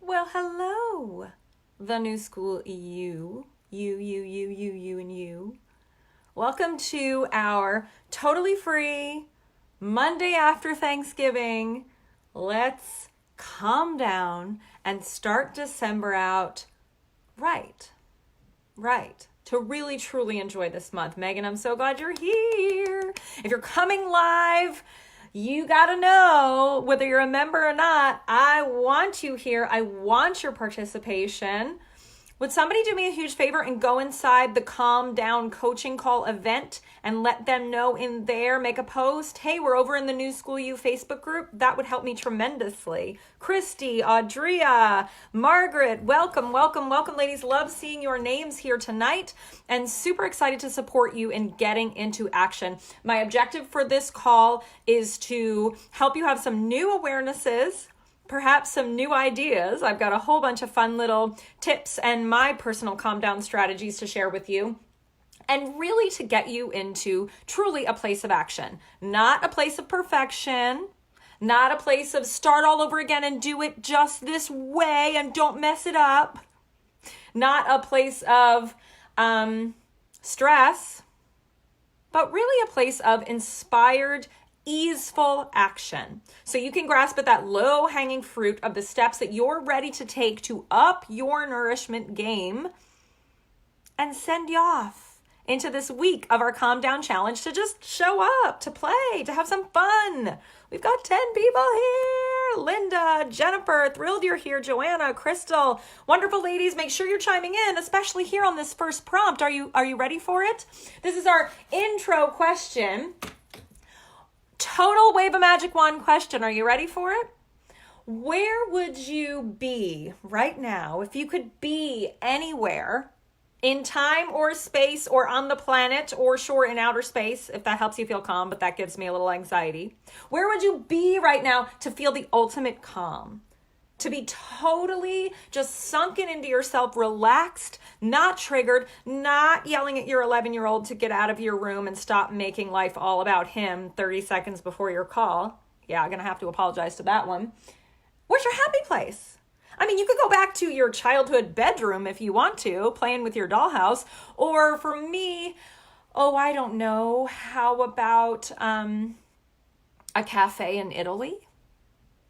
Well, hello, the new school you, and you. Welcome to our totally free Monday after Thanksgiving. Let's calm down and start December out right. To really, truly enjoy this month. Megan, I'm so glad you're here. If you're coming live, you got to know whether you're a member or not. I want you here. I want your participation. Would somebody do me a huge favor and go inside the Calm Down Coaching Call event and let them know in there, make a post? Hey, we're over in the New School U Facebook group. That would help me tremendously. Christy, Audria, Margaret, welcome, ladies. Love seeing your names here tonight and super excited to support you in getting into action. My objective for this call is to help you have some new awarenesses, perhaps some new ideas. I've got a whole bunch of fun little tips and my personal calm down strategies to share with you. And really to get you into truly a place of action, not a place of perfection, not a place of start all over again and do it just this way and don't mess it up, not a place of stress, but really a place of inspired, easeful action. So you can grasp at that low-hanging fruit of the steps that you're ready to take to up your nourishment game and send you off into this week of our Calm Down Challenge to just show up, to play, to have some fun. We've got 10 people here. Linda, Jennifer, thrilled you're here. Joanna, Crystal, wonderful ladies. Make sure you're chiming in, especially here on this first prompt. Are you ready for it? This is our intro question. Total wave a magic wand question. Are you ready for it? Where would you be right now if you could be anywhere in time or space or on the planet or sure in outer space, if that helps you feel calm, but that gives me a little anxiety. Where would you be right now to feel the ultimate calm? To be totally just sunken into yourself, relaxed, not triggered, not yelling at your 11-year-old to get out of your room and stop making life all about him 30 seconds before your call. Yeah, I'm going to have to apologize to that one. Where's your happy place? I mean, you could go back to your childhood bedroom if you want to, playing with your dollhouse. Or for me, I don't know. How about a cafe in Italy,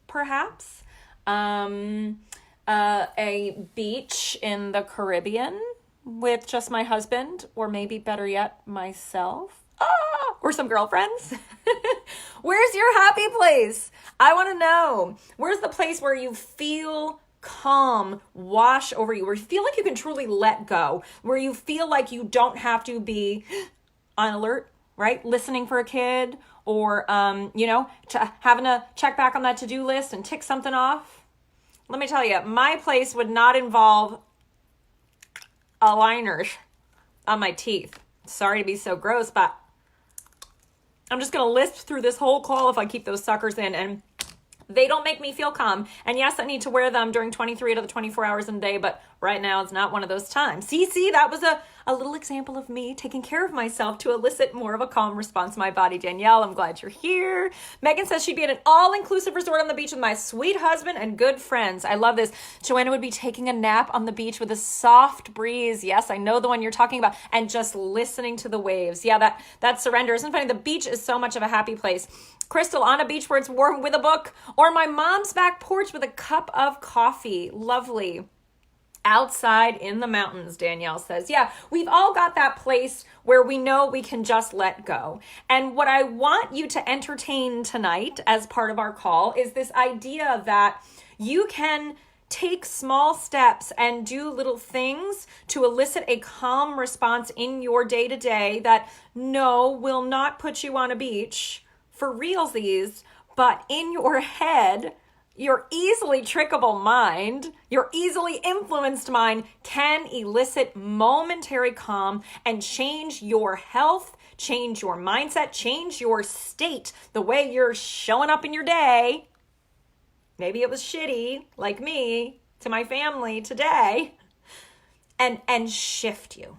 perhaps? A beach in the Caribbean with just my husband, or maybe better yet, myself. Or some girlfriends. Where's your happy place? I want to know. Where's the place where you feel calm wash over you, where you feel like you can truly let go, where you feel like you don't have to be on alert, right? Listening for a kid or, having to check back on that to-do list and tick something off. Let me tell you, my place would not involve aligners on my teeth. Sorry to be so gross, but I'm just going to lisp through this whole call if I keep those suckers in, and they don't make me feel calm. And yes, I need to wear them during 23 out of the 24 hours in the day, but right now it's not one of those times. See, that was a little example of me taking care of myself to elicit more of a calm response in my body. Danielle, I'm glad you're here. Megan says she'd be at an all-inclusive resort on the beach with my sweet husband and good friends. I love this. Joanna would be taking a nap on the beach with a soft breeze. Yes, I know the one you're talking about. And just listening to the waves. Yeah, that surrender. Isn't it funny? The beach is so much of a happy place. Crystal, on a beach where it's warm with a book, or my mom's back porch with a cup of coffee. Lovely. Outside in the mountains, Danielle says. Yeah, we've all got that place where we know we can just let go. And what I want you to entertain tonight as part of our call is this idea that you can take small steps and do little things to elicit a calm response in your day-to-day that will not put you on a beach for realsies, but in your head, your easily trickable mind, your easily influenced mind can elicit momentary calm and change your health, change your mindset, change your state, the way you're showing up in your day. Maybe it was shitty, like me, to my family today, and shift you.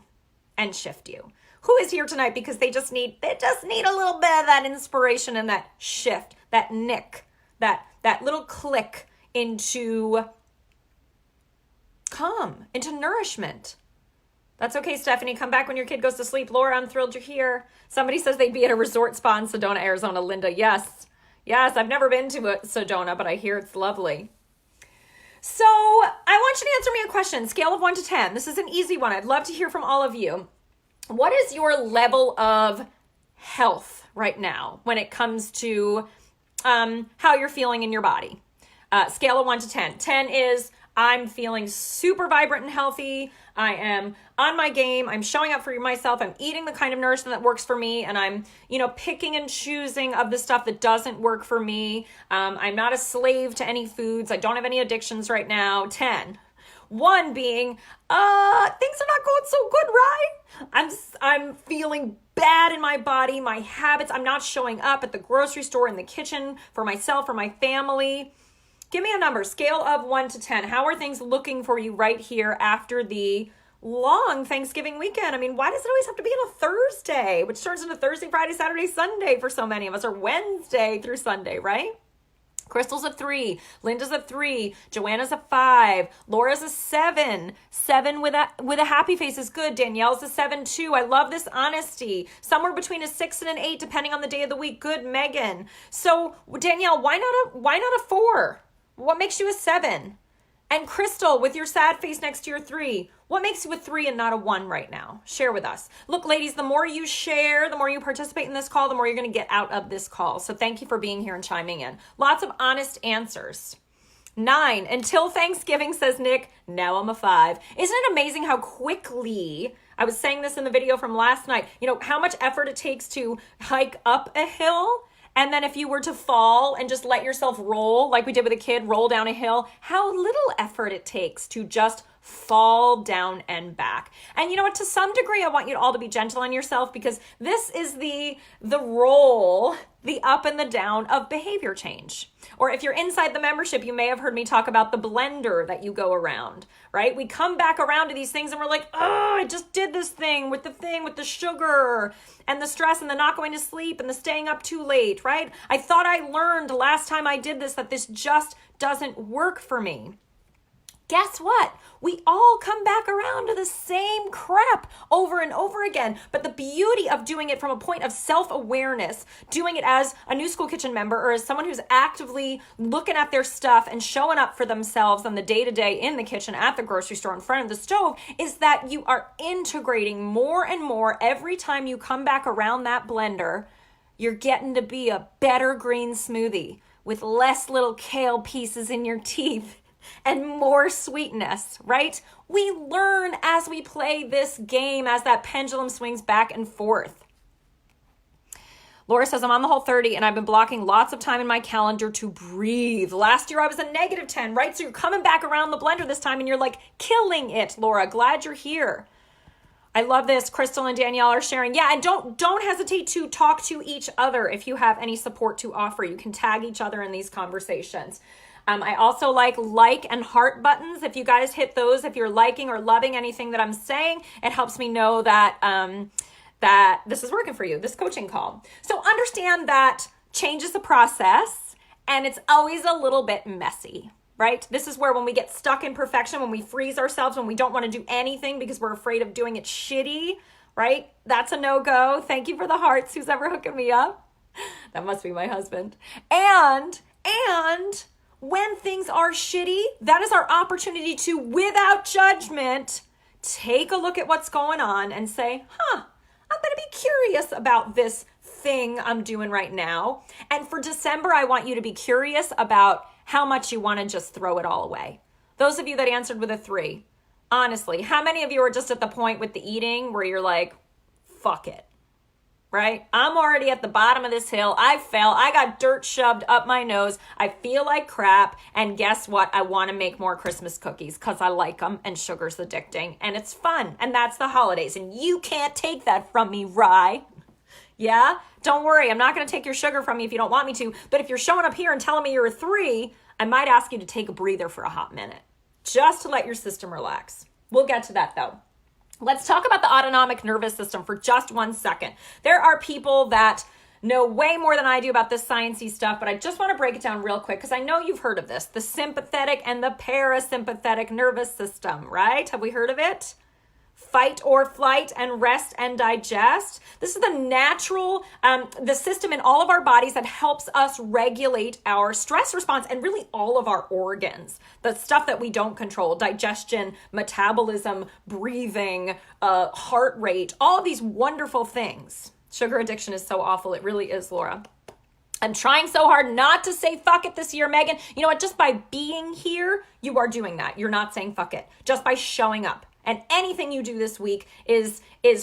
Who is here tonight because they just need a little bit of that inspiration and that shift, that nick, that little click into come into nourishment. That's okay, Stephanie. Come back when your kid goes to sleep. Laura, I'm thrilled you're here. Somebody says they'd be at a resort spa in Sedona, Arizona. Linda, yes. Yes, I've never been to Sedona, but I hear it's lovely. So I want you to answer me a question. Scale of 1 to 10. This is an easy one. I'd love to hear from all of you. What is your level of health right now when it comes to how you're feeling in your body? Scale of 1 to 10. 10 is I'm feeling super vibrant and healthy. I am on my game. I'm showing up for myself. I'm eating the kind of nourishment that works for me. And I'm, picking and choosing of the stuff that doesn't work for me. I'm not a slave to any foods. I don't have any addictions right now. 10. 1 being, things are not going so good, right? I'm feeling bad in my body, my habits. I'm not showing up at the grocery store, in the kitchen, for myself, for my family. Give me a number, scale of 1 to 10. How are things looking for you right here after the long Thanksgiving weekend? I mean, why does it always have to be on a Thursday, which turns into Thursday, Friday, Saturday, Sunday for so many of us, or Wednesday through Sunday, right? Crystal's a 3, Linda's a 3, Joanna's a 5, Laura's a 7. 7 with a happy face is good. Danielle's a 7 too. I love this honesty. Somewhere between a 6 and an 8, depending on the day of the week. Good, Megan. So Danielle, why not a 4? What makes you a 7? And Crystal, with your sad face next to your 3, what makes you a 3 and not a 1 right now? Share with us. Look, ladies, the more you share, the more you participate in this call, the more you're going to get out of this call. So thank you for being here and chiming in. Lots of honest answers. 9, until Thanksgiving, says Nick. Now I'm a 5. Isn't it amazing how quickly, I was saying this in the video from last night, how much effort it takes to hike up a hill? And then if you were to fall and just let yourself roll, like we did with a kid, roll down a hill, how little effort it takes to just fall down and back. And you know what? To some degree, I want you all to be gentle on yourself, because this is the roll, the up and the down of behavior change. Or if you're inside the membership, you may have heard me talk about the blender that you go around, right? We come back around to these things and we're like, oh, I just did this thing with the sugar and the stress and the not going to sleep and the staying up too late, right? I thought I learned last time I did this that this just doesn't work for me. Guess what? We all come back around to the same crap over and over again. But the beauty of doing it from a point of self-awareness, doing it as a New School Kitchen member or as someone who's actively looking at their stuff and showing up for themselves on the day-to-day in the kitchen, at the grocery store, in front of the stove, is that you are integrating more and more every time you come back around that blender. You're getting to be a better green smoothie with less little kale pieces in your teeth and more sweetness, right? We learn as we play this game, as that pendulum swings back and forth. Laura says, I'm on the Whole30 and I've been blocking lots of time in my calendar to breathe. Last year I was a -10, right? So you're coming back around the blender this time and you're like killing it, Laura. Glad you're here. I love this. Crystal and Danielle are sharing. Yeah, and don't hesitate to talk to each other if you have any support to offer. You can tag each other in these conversations. I also like and heart buttons. If you guys hit those, if you're liking or loving anything that I'm saying, it helps me know that that this is working for you, this coaching call. So understand that change is a process and it's always a little bit messy, right? This is where when we get stuck in perfection, when we freeze ourselves, when we don't want to do anything because we're afraid of doing it shitty, right? That's a no-go. Thank you for the hearts, who's ever hooking me up. That must be my husband. And when things are shitty, that is our opportunity to, without judgment, take a look at what's going on and say, I'm going to be curious about this thing I'm doing right now. And for December, I want you to be curious about how much you want to just throw it all away. Those of you that answered with a 3, honestly, how many of you are just at the point with the eating where you're like, fuck it? Right? I'm already at the bottom of this hill. I fell. I got dirt shoved up my nose. I feel like crap. And guess what? I want to make more Christmas cookies because I like them and sugar's addicting and it's fun. And that's the holidays. And you can't take that from me, Rye. Yeah? Don't worry. I'm not going to take your sugar from you if you don't want me to. But if you're showing up here and telling me you're a 3, I might ask you to take a breather for a hot minute just to let your system relax. We'll get to that though. Let's talk about the autonomic nervous system for just 1 second. There are people that know way more than I do about this sciencey stuff, but I just want to break it down real quick because I know you've heard of this, the sympathetic and the parasympathetic nervous system, right? Have we heard of it? Fight or flight and rest and digest. This is the natural, the system in all of our bodies that helps us regulate our stress response and really all of our organs. The stuff that we don't control, digestion, metabolism, breathing, heart rate, all of these wonderful things. Sugar addiction is so awful. It really is, Laura. I'm trying so hard not to say fuck it this year, Megan. You know what? Just by being here, you are doing that. You're not saying fuck it. Just by showing up. And anything you do this week is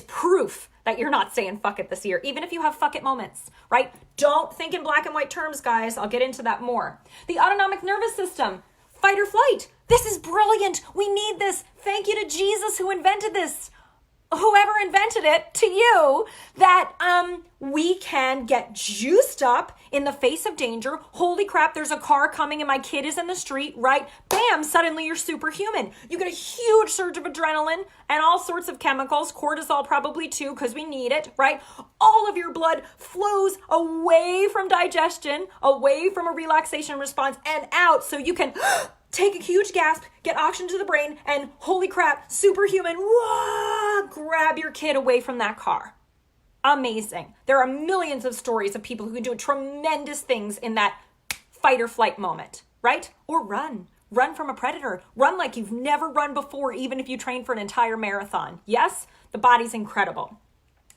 proof that you're not saying fuck it this year, even if you have fuck it moments, right? Don't think in black and white terms, guys. I'll get into that more. The autonomic nervous system, fight or flight. This is brilliant. We need this. Thank you to Jesus who invented this. Whoever invented it, to you, that we can get juiced up in the face of danger. Holy crap, there's a car coming and my kid is in the street, right? Bam, suddenly you're superhuman. You get a huge surge of adrenaline and all sorts of chemicals, cortisol probably too, because we need it, right? All of your blood flows away from digestion, away from a relaxation response and out so you can take a huge gasp, get oxygen to the brain, and holy crap, superhuman, whoa, grab your kid away from that car. Amazing. There are millions of stories of people who can do tremendous things in that fight or flight moment, right? Or run. Run from a predator. Run like you've never run before, even if you train for an entire marathon. Yes, the body's incredible.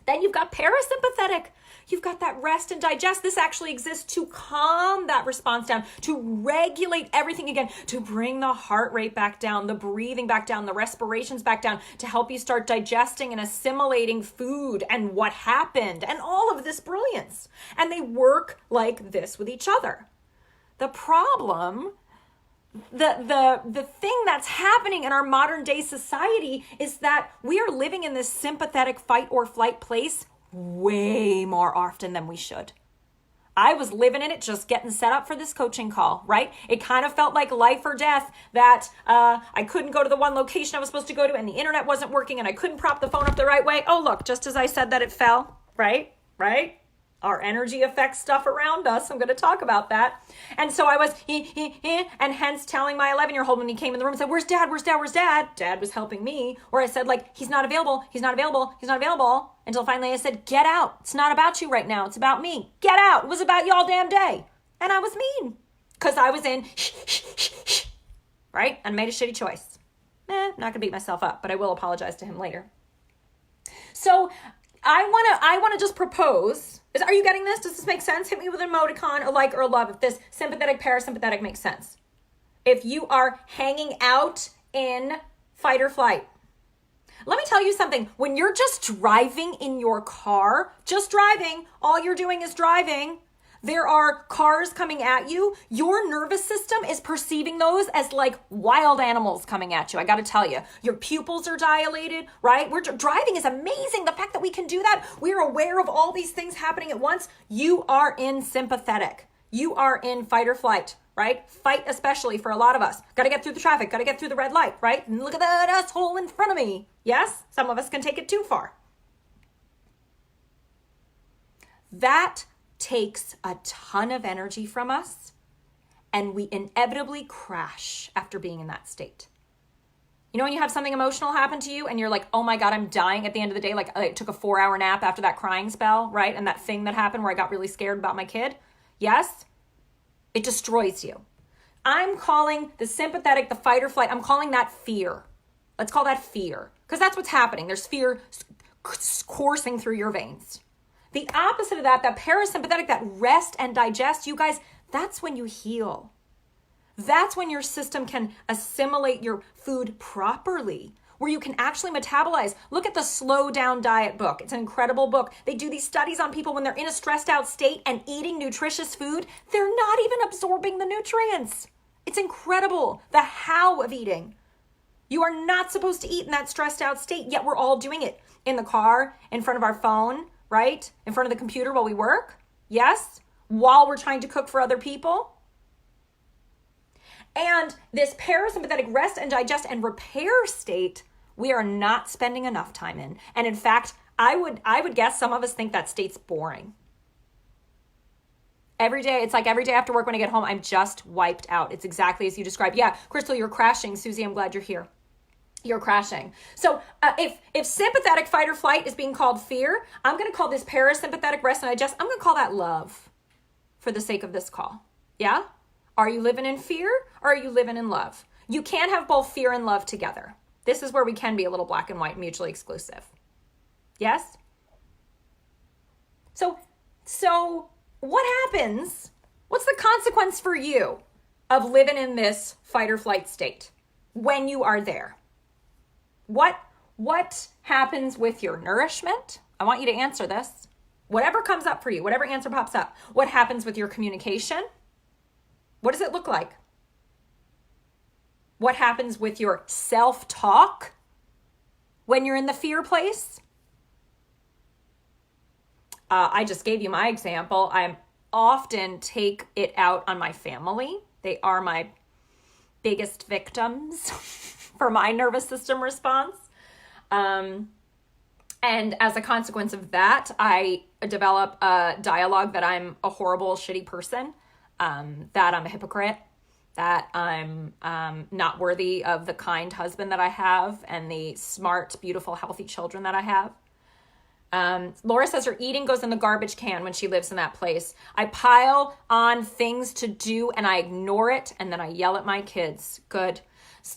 Then you've got parasympathetic. You've got that rest and digest. This actually exists to calm that response down, to regulate everything again, to bring the heart rate back down, the breathing back down, the respirations back down, to help you start digesting and assimilating food and what happened and all of this brilliance. And they work like this with each other. The problem, the thing that's happening in our modern day society is that we are living in this sympathetic fight or flight place way more often than we should. I was living in it, just getting set up for this coaching call, right? It kind of felt like life or death that I couldn't go to the one location I was supposed to go to and the internet wasn't working and I couldn't prop the phone up the right way. Oh, look, just as I said that it fell, right? Our energy affects stuff around us. I'm going to talk about that. And so I was, and hence telling my 11-year-old when he came in the room and said, where's dad? Where's dad? Where's dad? Dad was helping me. Or I said, like, he's not available. He's not available. He's not available. Until finally I said, get out. It's not about you right now. It's about me. Get out. It was about y'all damn day. And I was mean because I was in, right? And made a shitty choice. Not going to beat myself up, but I will apologize to him later. So I want to just propose. Are you getting this? Does this make sense? Hit me with an emoticon, a like, or a love if this sympathetic, parasympathetic makes sense. If you are hanging out in fight or flight. Let me tell you something. When you're just driving in your car, just driving, all you're doing is driving, there are cars coming at you. Your nervous system is perceiving those as like wild animals coming at you. I got to tell you, your pupils are dilated, right? Driving is amazing. The fact that we can do that, we're aware of all these things happening at once. You are in sympathetic. You are in fight or flight, right? Fight, especially for a lot of us. Got to get through the traffic, got to get through the red light, right? And look at that asshole in front of me. Yes, some of us can take it too far. That takes a ton of energy from us, and we inevitably crash after being in that state. You know, when you have something emotional happen to you and you're like, oh my God, I'm dying at the end of the day. Like I took a 4-hour nap after that crying spell, right? And that thing that happened where I got really scared about my kid. Yes, it destroys you. I'm calling the sympathetic, the fight or flight, I'm calling that fear. Let's call that fear, because that's what's happening. There's fear coursing through your veins. The opposite of that, that parasympathetic, that rest and digest, you guys, that's when you heal. That's when your system can assimilate your food properly, where you can actually metabolize. Look at the Slow Down Diet book. It's an incredible book. They do these studies on people when they're in a stressed out state and eating nutritious food. They're not even absorbing the nutrients. It's incredible, the how of eating. You are not supposed to eat in that stressed out state, yet we're all doing it in the car, in front of our phone, right? In front of the computer while we work. Yes. While we're trying to cook for other people. And this parasympathetic rest and digest and repair state, we are not spending enough time in. And in fact, I would guess some of us think that state's boring. Every day, it's like every day after work when I get home, I'm just wiped out. It's exactly as you described. Yeah, Crystal, you're crashing. Susie, I'm glad you're here. You're crashing. So if sympathetic fight or flight is being called fear, I'm going to call this parasympathetic rest and digest. I'm going to call that love for the sake of this call. Yeah? Are you living in fear or are you living in love? You can't have both fear and love together. This is where we can be a little black and white, mutually exclusive. Yes? So what happens? What's the consequence for you of living in this fight or flight state when you are there? What happens with your nourishment? I want you to answer this. Whatever comes up for you, whatever answer pops up, what happens with your communication? What does it look like? What happens with your self-talk when you're in the fear place? I just gave you my example. I often take it out on my family. They are my biggest victims for my nervous system response. And as a consequence of that, I develop a dialogue that I'm a horrible, shitty person, that I'm a hypocrite, that I'm not worthy of the kind husband that I have and the smart, beautiful, healthy children that I have. Laura says her eating goes in the garbage can when she lives in that place. I pile on things to do and I ignore it and then I yell at my kids. Good.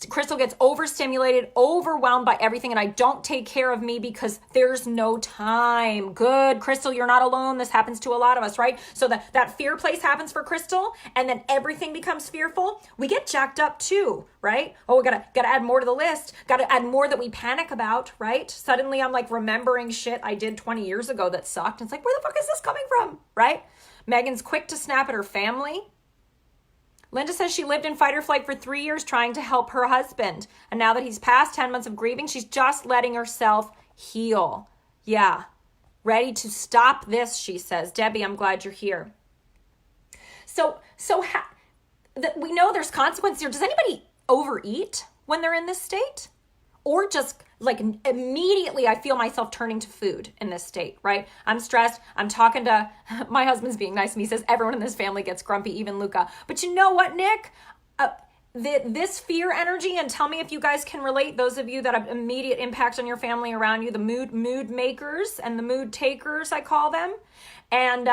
Crystal gets overstimulated, overwhelmed by everything, and I don't take care of me because there's no time. Good. Crystal, you're not alone. This happens to a lot of us, right? So that fear place happens for Crystal, and then everything becomes fearful. We get jacked up too, right? Oh, we gotta add more to the list. Gotta add more that we panic about, right? Suddenly I'm like remembering shit I did 20 years ago that sucked. And it's like, where the fuck is this coming from, right? Megan's quick to snap at her family. Linda says she lived in fight or flight for 3 years trying to help her husband. And now that he's past 10 months of grieving, she's just letting herself heal. Yeah. Ready to stop this, she says. Debbie, I'm glad you're here. We know there's consequences here. Does anybody overeat when they're in this state? Or just like immediately I feel myself turning to food in this state, right? I'm stressed. I'm talking to, my husband's being nice to me. He says everyone in this family gets grumpy, even Luca. But you know what, Nick? This fear energy, and tell me if you guys can relate, those of you that have immediate impact on your family around you, the mood makers and the mood takers, I call them. And,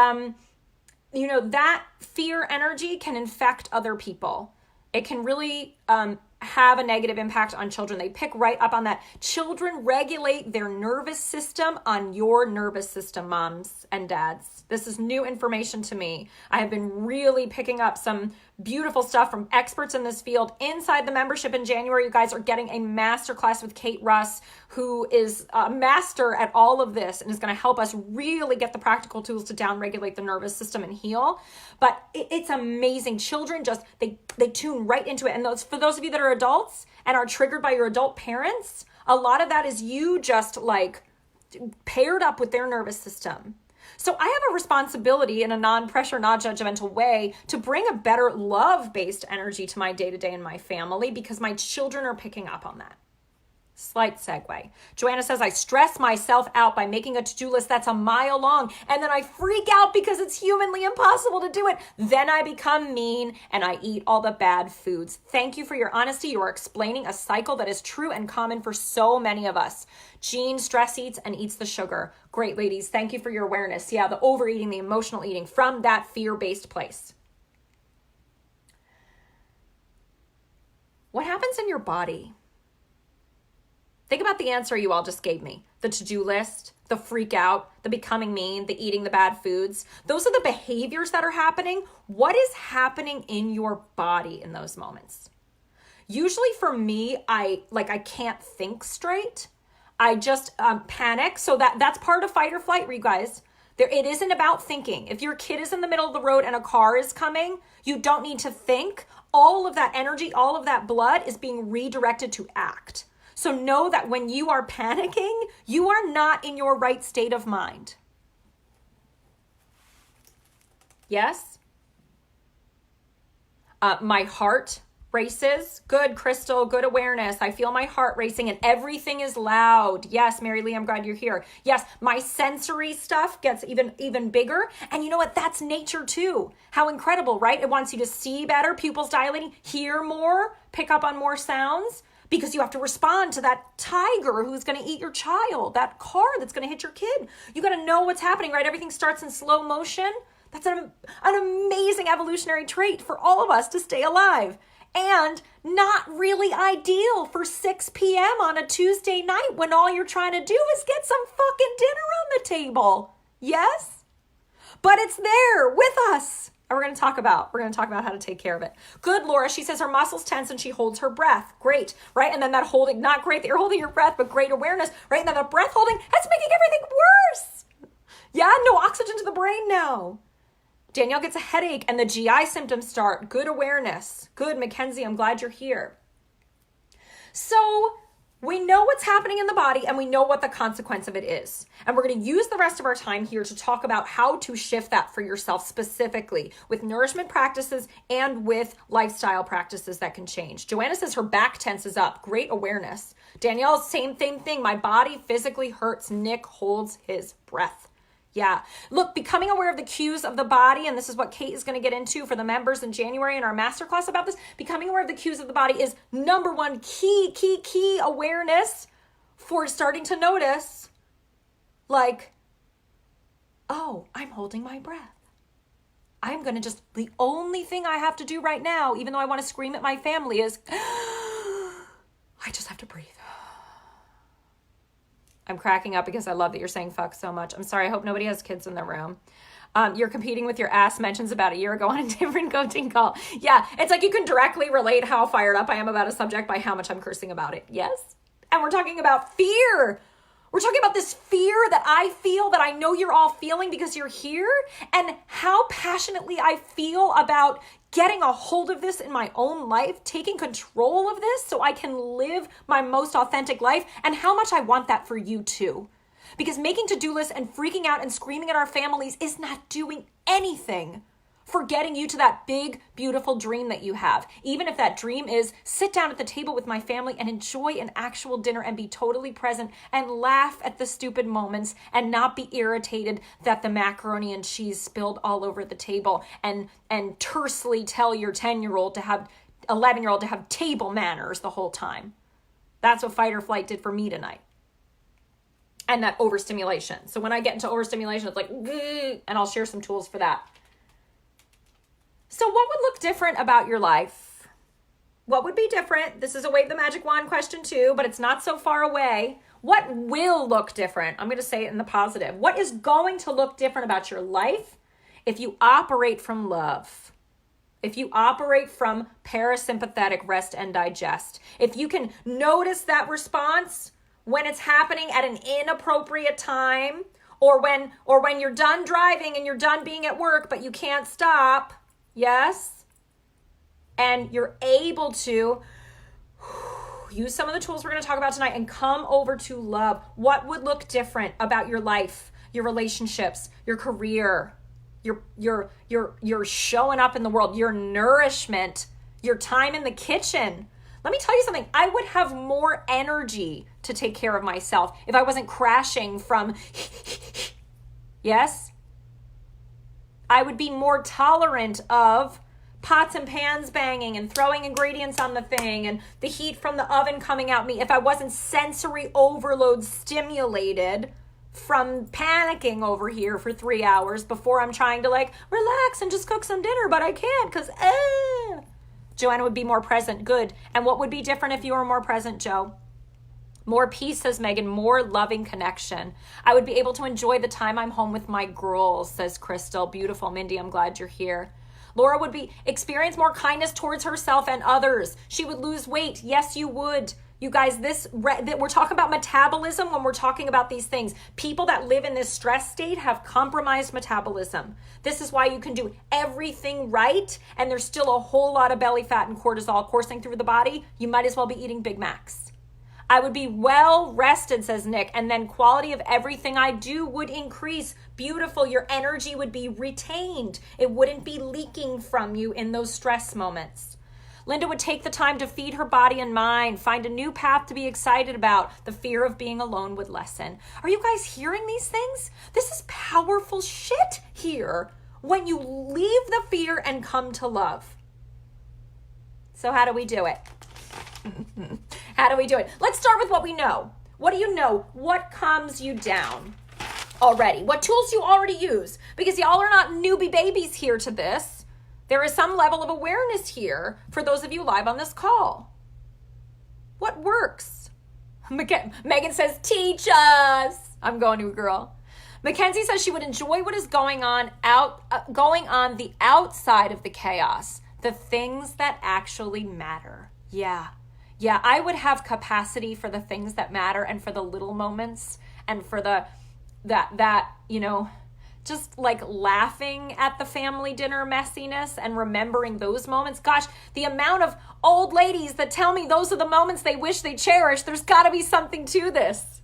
that fear energy can infect other people. It can really have a negative impact on children. They pick right up on that. Children regulate their nervous system on your nervous system, moms and dads. This is new information to me. I have been really picking up some beautiful stuff from experts in this field. Inside the membership in January, you guys are getting a masterclass with Kate Russ, who is a master at all of this and is going to help us really get the practical tools to downregulate the nervous system and heal. But it's amazing. Children just, they tune right into it. And for those of you that are adults and are triggered by your adult parents, a lot of that is you just like paired up with their nervous system. So I have a responsibility in a non-pressure, non-judgmental way to bring a better love-based energy to my day-to-day and my family because my children are picking up on that. Slight segue. Joanna says, I stress myself out by making a to-do list that's a mile long, and then I freak out because it's humanly impossible to do it. Then I become mean and I eat all the bad foods. Thank you for your honesty. You are explaining a cycle that is true and common for so many of us. Jean stress eats and eats the sugar. Great, ladies. Thank you for your awareness. Yeah, the overeating, the emotional eating from that fear-based place. What happens in your body? Think about the answer you all just gave me. The to-do list, the freak out, the becoming mean, the eating the bad foods. Those are the behaviors that are happening. What is happening in your body in those moments? Usually for me, I can't think straight. I just panic. So that's part of fight or flight, you guys. It isn't about thinking. If your kid is in the middle of the road and a car is coming, you don't need to think. All of that energy, all of that blood is being redirected to act. So know that when you are panicking, you are not in your right state of mind. Yes? My heart Races. Good, Crystal. Good awareness. I feel my heart racing and everything is loud. Yes, Mary Lee, I'm glad you're here. Yes, my sensory stuff gets even bigger. And you know what? That's nature too. How incredible, right? It wants you to see better, pupils dilating, hear more, pick up on more sounds, because you have to respond to that tiger who's going to eat your child, that car that's going to hit your kid. You got to know what's happening, right? Everything starts in slow motion. That's an amazing evolutionary trait for all of us to stay alive. And not really ideal for 6 p.m. on a Tuesday night when all you're trying to do is get some fucking dinner on the table. Yes? But it's there with us. And we're going to talk about how to take care of it. Good, Laura. She says her muscles tense and she holds her breath. Great, right? And then that holding, not great that you're holding your breath, but great awareness, right? And then the breath holding, that's making everything worse. Yeah, no oxygen to the brain now. Danielle gets a headache and the GI symptoms start. Good awareness. Good, Mackenzie, I'm glad you're here. So we know what's happening in the body and we know what the consequence of it is. And we're going to use the rest of our time here to talk about how to shift that for yourself specifically with nourishment practices and with lifestyle practices that can change. Joanna says her back tenses up. Great awareness. Danielle, same thing. My body physically hurts. Nick holds his breath. Yeah. Look, becoming aware of the cues of the body, and this is what Kate is going to get into for the members in January in our masterclass about this. Becoming aware of the cues of the body is number one key awareness for starting to notice, like, oh, I'm holding my breath. I'm going to the only thing I have to do right now, even though I want to scream at my family, is I just have to breathe. I'm cracking up because I love that you're saying fuck so much. I'm sorry. I hope nobody has kids in the room. You're competing with your ass mentions about a year ago on a different coaching call. Yeah, it's like you can directly relate how fired up I am about a subject by how much I'm cursing about it. Yes. And we're talking about fear. We're talking about this fear that I feel, that I know you're all feeling because you're here, and how passionately I feel about getting a hold of this in my own life, taking control of this so I can live my most authentic life, and how much I want that for you too. Because making to-do lists and freaking out and screaming at our families is not doing anything for getting you to that big, beautiful dream that you have. Even if that dream is sit down at the table with my family and enjoy an actual dinner and be totally present and laugh at the stupid moments and not be irritated that the macaroni and cheese spilled all over the table, and tersely tell your 11-year-old to have table manners the whole time. That's what fight or flight did for me tonight. And that overstimulation. So when I get into overstimulation, it's like, and I'll share some tools for that. So what would look different about your life? What would be different? This is a wave the magic wand question too, but it's not so far away. What will look different? I'm going to say it in the positive. What is going to look different about your life if you operate from love? If you operate from parasympathetic rest and digest? If you can notice that response when it's happening at an inappropriate time, or when you're done driving and you're done being at work, but you can't stop. Yes. And you're able to use some of the tools we're going to talk about tonight and come over to love. What would look different about your life, your relationships, your career, your showing up in the world, your nourishment, your time in the kitchen? Let me tell you something. I would have more energy to take care of myself if I wasn't crashing from yes. I would be more tolerant of pots and pans banging and throwing ingredients on the thing and the heat from the oven coming at me if I wasn't sensory overload stimulated from panicking over here for 3 hours before I'm trying to relax and just cook some dinner, but I can't because Joanna would be more present. Good. And what would be different if you were more present, Joe? More peace, says Megan, more loving connection. I would be able to enjoy the time I'm home with my girls, says Crystal. Beautiful. Mindy, I'm glad you're here. Laura would experience more kindness towards herself and others. She would lose weight. Yes, you would. You guys, we're talking about metabolism when we're talking about these things. People that live in this stress state have compromised metabolism. This is why you can do everything right and there's still a whole lot of belly fat and cortisol coursing through the body. You might as well be eating Big Macs. I would be well rested, says Nick, and then quality of everything I do would increase. Beautiful. Your energy would be retained. It wouldn't be leaking from you in those stress moments. Linda would take the time to feed her body and mind, find a new path to be excited about. The fear of being alone would lessen. Are you guys hearing these things? This is powerful shit here when you leave the fear and come to love. So how do we do it? How do we do it? Let's start with what we know. What do you know? What calms you down already? What tools do you already use? Because y'all are not newbie babies here to this. There is some level of awareness here for those of you live on this call. What works? Megan says, teach us. I'm going to a girl. Mackenzie says she would enjoy what is going on the outside of the chaos, the things that actually matter. Yeah, I would have capacity for the things that matter and for the little moments and for just like laughing at the family dinner messiness and remembering those moments. Gosh, the amount of old ladies that tell me those are the moments they wish they cherished. There's got to be something to this.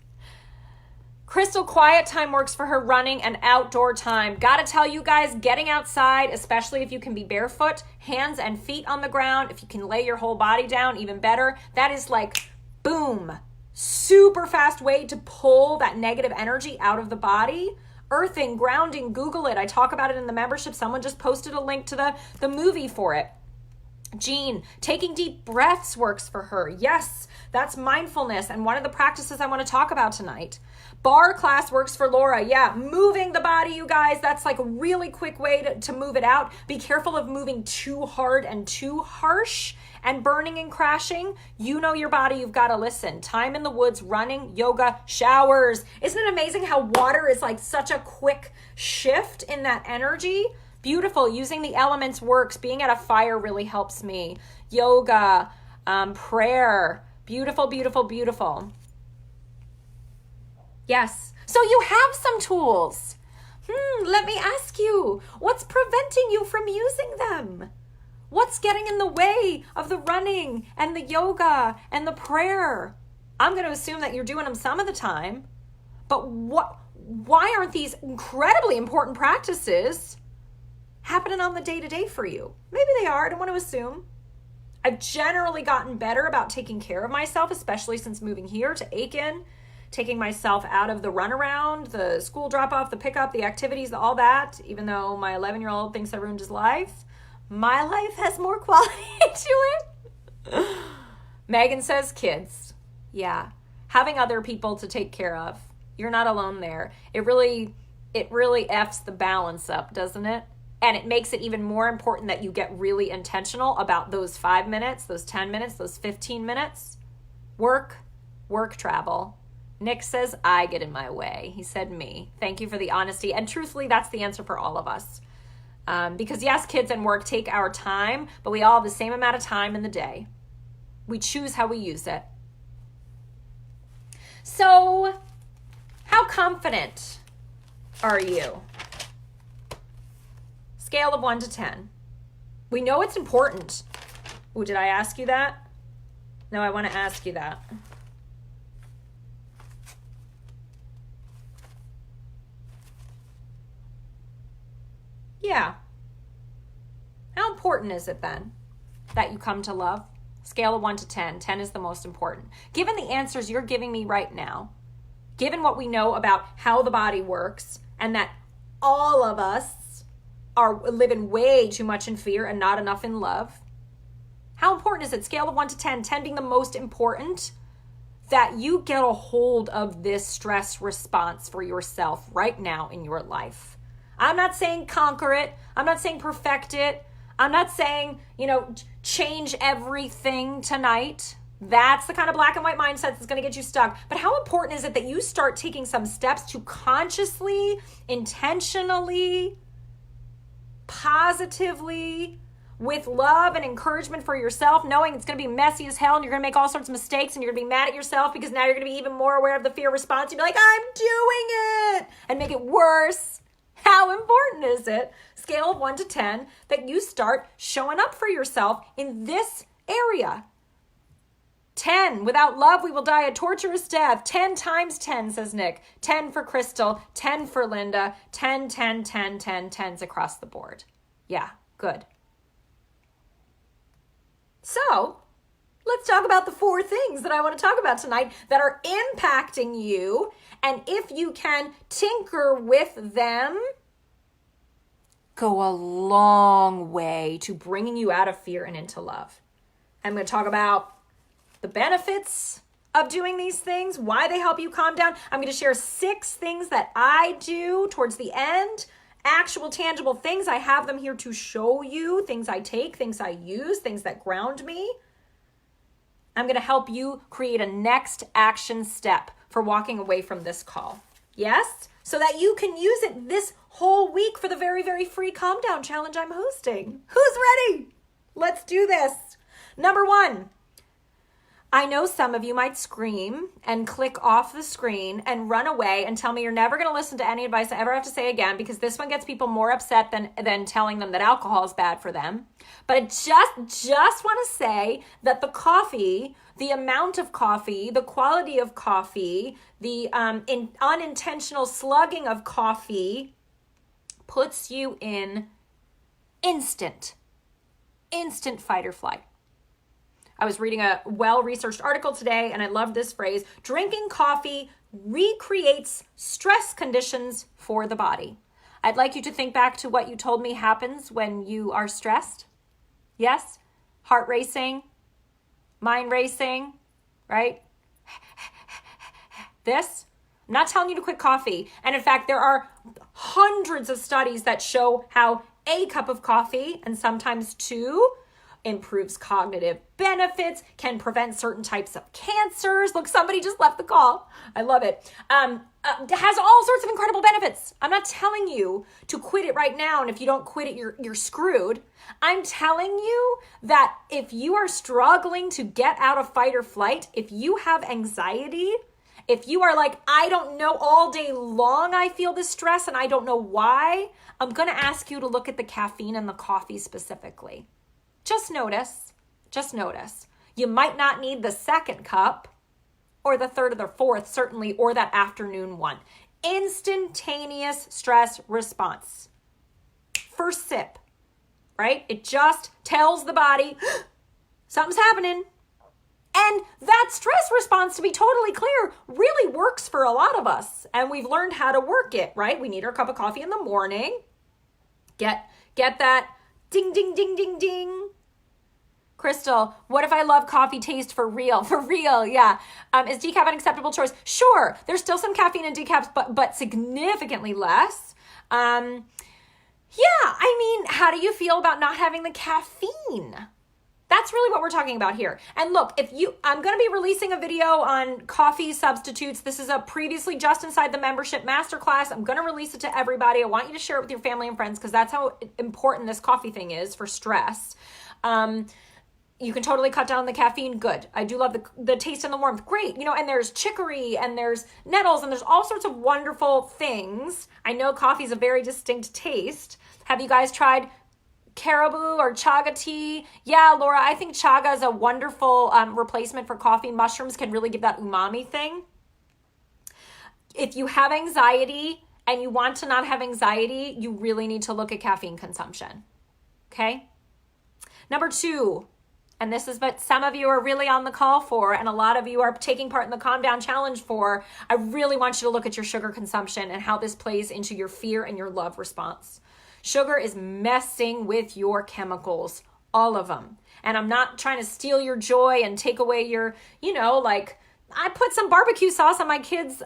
Crystal, quiet time works for her, running and outdoor time. Gotta tell you guys, getting outside, especially if you can be barefoot, hands and feet on the ground, if you can lay your whole body down, even better. That is like, boom, super fast way to pull that negative energy out of the body. Earthing, grounding, Google it. I talk about it in the membership. Someone just posted a link to the movie for it. Jean, taking deep breaths works for her. Yes, that's mindfulness and one of the practices I want to talk about tonight. Bar class works for Laura. Yeah, moving the body, you guys. That's like a really quick way to move it out. Be careful of moving too hard and too harsh and burning and crashing. You know your body, you've got to listen. Time in the woods, running, yoga, showers. Isn't it amazing how water is like such a quick shift in that energy? Beautiful. Using the elements works. Being at a fire really helps me. Yoga, prayer. Beautiful, beautiful, beautiful. Yes. So you have some tools. Let me ask you, what's preventing you from using them? What's getting in the way of the running and the yoga and the prayer? I'm going to assume that you're doing them some of the time, but why aren't these incredibly important practices happening on the day-to-day for you? Maybe they are. I don't want to assume. I've generally gotten better about taking care of myself, especially since moving here to Aiken, taking myself out of the runaround, the school drop-off, the pickup, the activities, all that. Even though my 11-year-old thinks I ruined his life, my life has more quality to it. Megan says kids. Yeah. Having other people to take care of. You're not alone there. It really F's the balance up, doesn't it? And it makes it even more important that you get really intentional about those 5 minutes, those 10 minutes, those 15 minutes. Work, travel. Nick says, I get in my way. He said me. Thank you for the honesty. And truthfully, that's the answer for all of us. Because yes, kids and work take our time, but we all have the same amount of time in the day. We choose how we use it. So, how confident are you? Scale of 1 to 10. We know it's important. Oh, did I ask you that? No, I want to ask you that. Yeah. How important is it then that you come to love? Scale of 1 to 10. 10 is the most important. Given the answers you're giving me right now, given what we know about how the body works, and that all of us are living way too much in fear and not enough in love, how important is it? Scale of 1 to 10, 10 being the most important, that you get a hold of this stress response for yourself right now in your life. I'm not saying conquer it. I'm not saying perfect it. I'm not saying, change everything tonight. That's the kind of black and white mindset that's going to get you stuck. But how important is it that you start taking some steps to consciously, intentionally, positively, with love and encouragement for yourself, knowing it's going to be messy as hell and you're going to make all sorts of mistakes and you're going to be mad at yourself because now you're going to be even more aware of the fear response. You'll be like, I'm doing it, and make it worse. How important is it, scale of 1 to 10, that you start showing up for yourself in this area? 10, without love, we will die a torturous death. 10 times 10, says Nick. 10 for Crystal, 10 for Linda, 10, 10, 10, 10, 10s across the board. Yeah, good. So let's talk about the 4 things that I want to talk about tonight that are impacting you. And if you can tinker with them, go a long way to bringing you out of fear and into love. I'm going to talk about the benefits of doing these things, why they help you calm down. I'm going to share 6 things that I do towards the end, actual tangible things. I have them here to show you, things I take, things I use, things that ground me. I'm going to help you create a next action step for walking away from this call. Yes? So that you can use it this whole week for the very, very free Calm Down Challenge I'm hosting. Who's ready? Let's do this. Number 1. I know some of you might scream and click off the screen and run away and tell me you're never going to listen to any advice I ever have to say again, because this one gets people more upset than telling them that alcohol is bad for them. But I just want to say that the coffee, the amount of coffee, the quality of coffee, the unintentional slugging of coffee puts you in instant fight or flight. I was reading a well-researched article today, and I love this phrase: drinking coffee recreates stress conditions for the body. I'd like you to think back to what you told me happens when you are stressed. Yes? Heart racing, mind racing, right? This? I'm not telling you to quit coffee. And in fact, there are hundreds of studies that show how a cup of coffee, and sometimes 2, improves cognitive benefits, can prevent certain types of cancers. Look, somebody just left the call. I love it. Has all sorts of incredible benefits. I'm not telling you to quit it right now, and if you don't quit it, you're screwed. I'm telling you that if you are struggling to get out of fight or flight, if you have anxiety, if you are like, I don't know, all day long I feel this stress and I don't know why, I'm going to ask you to look at the caffeine in the coffee specifically. Just notice. You might not need the 2nd cup or the 3rd or the 4th, certainly, or that afternoon one. Instantaneous stress response. First sip, right? It just tells the body something's happening. And that stress response, to be totally clear, really works for a lot of us. And we've learned how to work it, right? We need our cup of coffee in the morning. Get that ding, ding, ding, ding, ding. Crystal, what if I love coffee taste for real? For real, yeah. Is decaf an acceptable choice? Sure. There's still some caffeine in decaf, but significantly less. Yeah, I mean, how do you feel about not having the caffeine? That's really what we're talking about here. And look, I'm going to be releasing a video on coffee substitutes. This is a previously just inside the membership masterclass. I'm going to release it to everybody. I want you to share it with your family and friends because that's how important this coffee thing is for stress. You can totally cut down the caffeine. Good. I do love the taste and the warmth. Great. And there's chicory and there's nettles and there's all sorts of wonderful things. I know coffee is a very distinct taste. Have you guys tried caribou or chaga tea? Yeah, Laura, I think chaga is a wonderful replacement for coffee. Mushrooms can really give that umami thing. If you have anxiety and you want to not have anxiety, you really need to look at caffeine consumption. Okay? Number 2, and this is what some of you are really on the call for, and a lot of you are taking part in the Calm Down Challenge for, I really want you to look at your sugar consumption and how this plays into your fear and your love response. Sugar is messing with your chemicals, all of them. And I'm not trying to steal your joy and take away your, I put some barbecue sauce on my kids'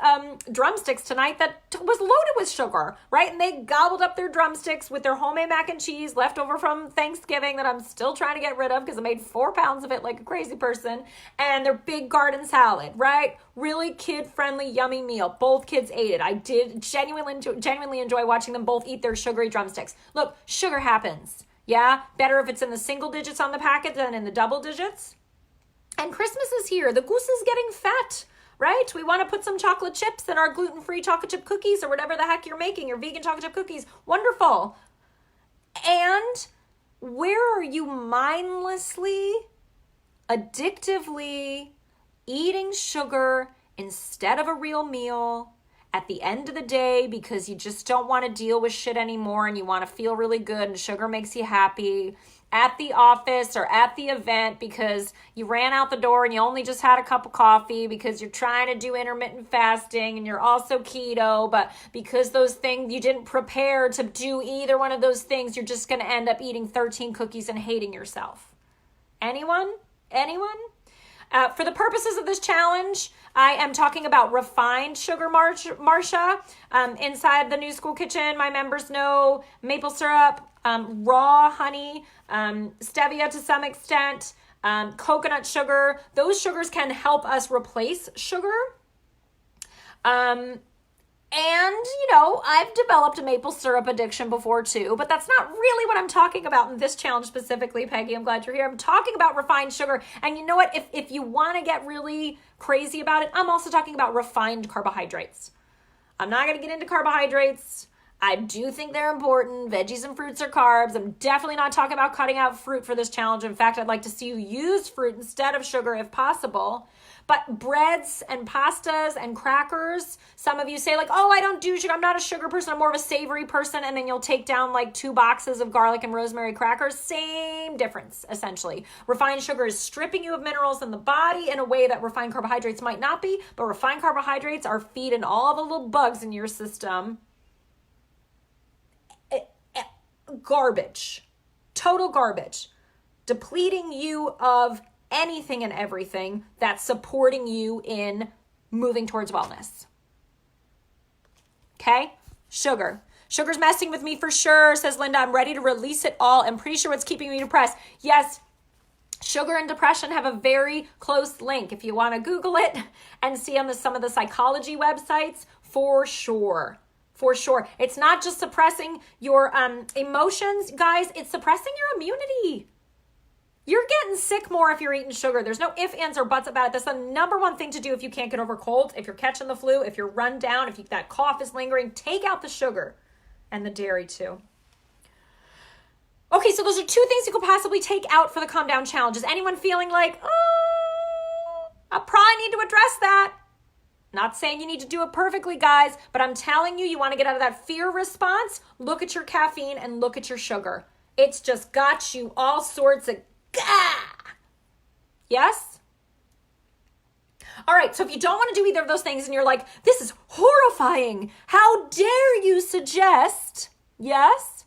drumsticks tonight that was loaded with sugar, right? And they gobbled up their drumsticks with their homemade mac and cheese left over from Thanksgiving that I'm still trying to get rid of because I made 4 pounds of it like a crazy person. And their big garden salad, right? Really kid-friendly, yummy meal. Both kids ate it. I did genuinely enjoy watching them both eat their sugary drumsticks. Look, sugar happens. Yeah? Better if it's in the single digits on the packet than in the double digits. And Christmas is here. The goose is getting fat, right? We want to put some chocolate chips in our gluten-free chocolate chip cookies or whatever the heck you're making, your vegan chocolate chip cookies. Wonderful. And where are you mindlessly, addictively eating sugar instead of a real meal at the end of the day because you just don't want to deal with shit anymore and you want to feel really good and sugar makes you happy at the office or at the event because you ran out the door and you only just had a cup of coffee because you're trying to do intermittent fasting and you're also keto, but because those things you didn't prepare to do either one of those things, you're just going to end up eating 13 cookies and hating yourself. Anyone? For the purposes of this challenge, I am talking about refined sugar, Marcia. Inside the New School Kitchen, my members know maple syrup, raw honey, stevia to some extent, coconut sugar. Those sugars can help us replace sugar. And, I've developed a maple syrup addiction before too, but that's not really what I'm talking about in this challenge specifically, Peggy. I'm glad you're here. I'm talking about refined sugar. And you know what? If you want to get really crazy about it, I'm also talking about refined carbohydrates. I'm not going to get into carbohydrates. I do think they're important. Veggies and fruits are carbs. I'm definitely not talking about cutting out fruit for this challenge. In fact, I'd like to see you use fruit instead of sugar if possible. But breads and pastas and crackers, some of you say like, oh, I don't do sugar. I'm not a sugar person. I'm more of a savory person. And then you'll take down like 2 boxes of garlic and rosemary crackers. Same difference, essentially. Refined sugar is stripping you of minerals in the body in a way that refined carbohydrates might not be. But refined carbohydrates are feeding all the little bugs in your system. Garbage. Total garbage. Depleting you of anything and everything that's supporting you in moving towards wellness. Okay? Sugar. Sugar's messing with me for sure, says Linda. I'm ready to release it all. I'm pretty sure it's keeping me depressed. Yes, sugar and depression have a very close link. If you want to Google it and see on some of the psychology websites, for sure. For sure. It's not just suppressing your emotions, guys. It's suppressing your immunity. You're getting sick more if you're eating sugar. There's no ifs, ands, or buts about it. That's the number one thing to do if you can't get over colds, if you're catching the flu, if you're run down, if that cough is lingering. Take out the sugar and the dairy too. Okay, so those are 2 things you could possibly take out for the Calm Down Challenge. Is anyone feeling like, I probably need to address that? Not saying you need to do it perfectly, guys, but I'm telling you, you want to get out of that fear response, look at your caffeine and look at your sugar. It's just got you all sorts of yes? All right, so if you don't want to do either of those things and you're like, this is horrifying, how dare you suggest, yes,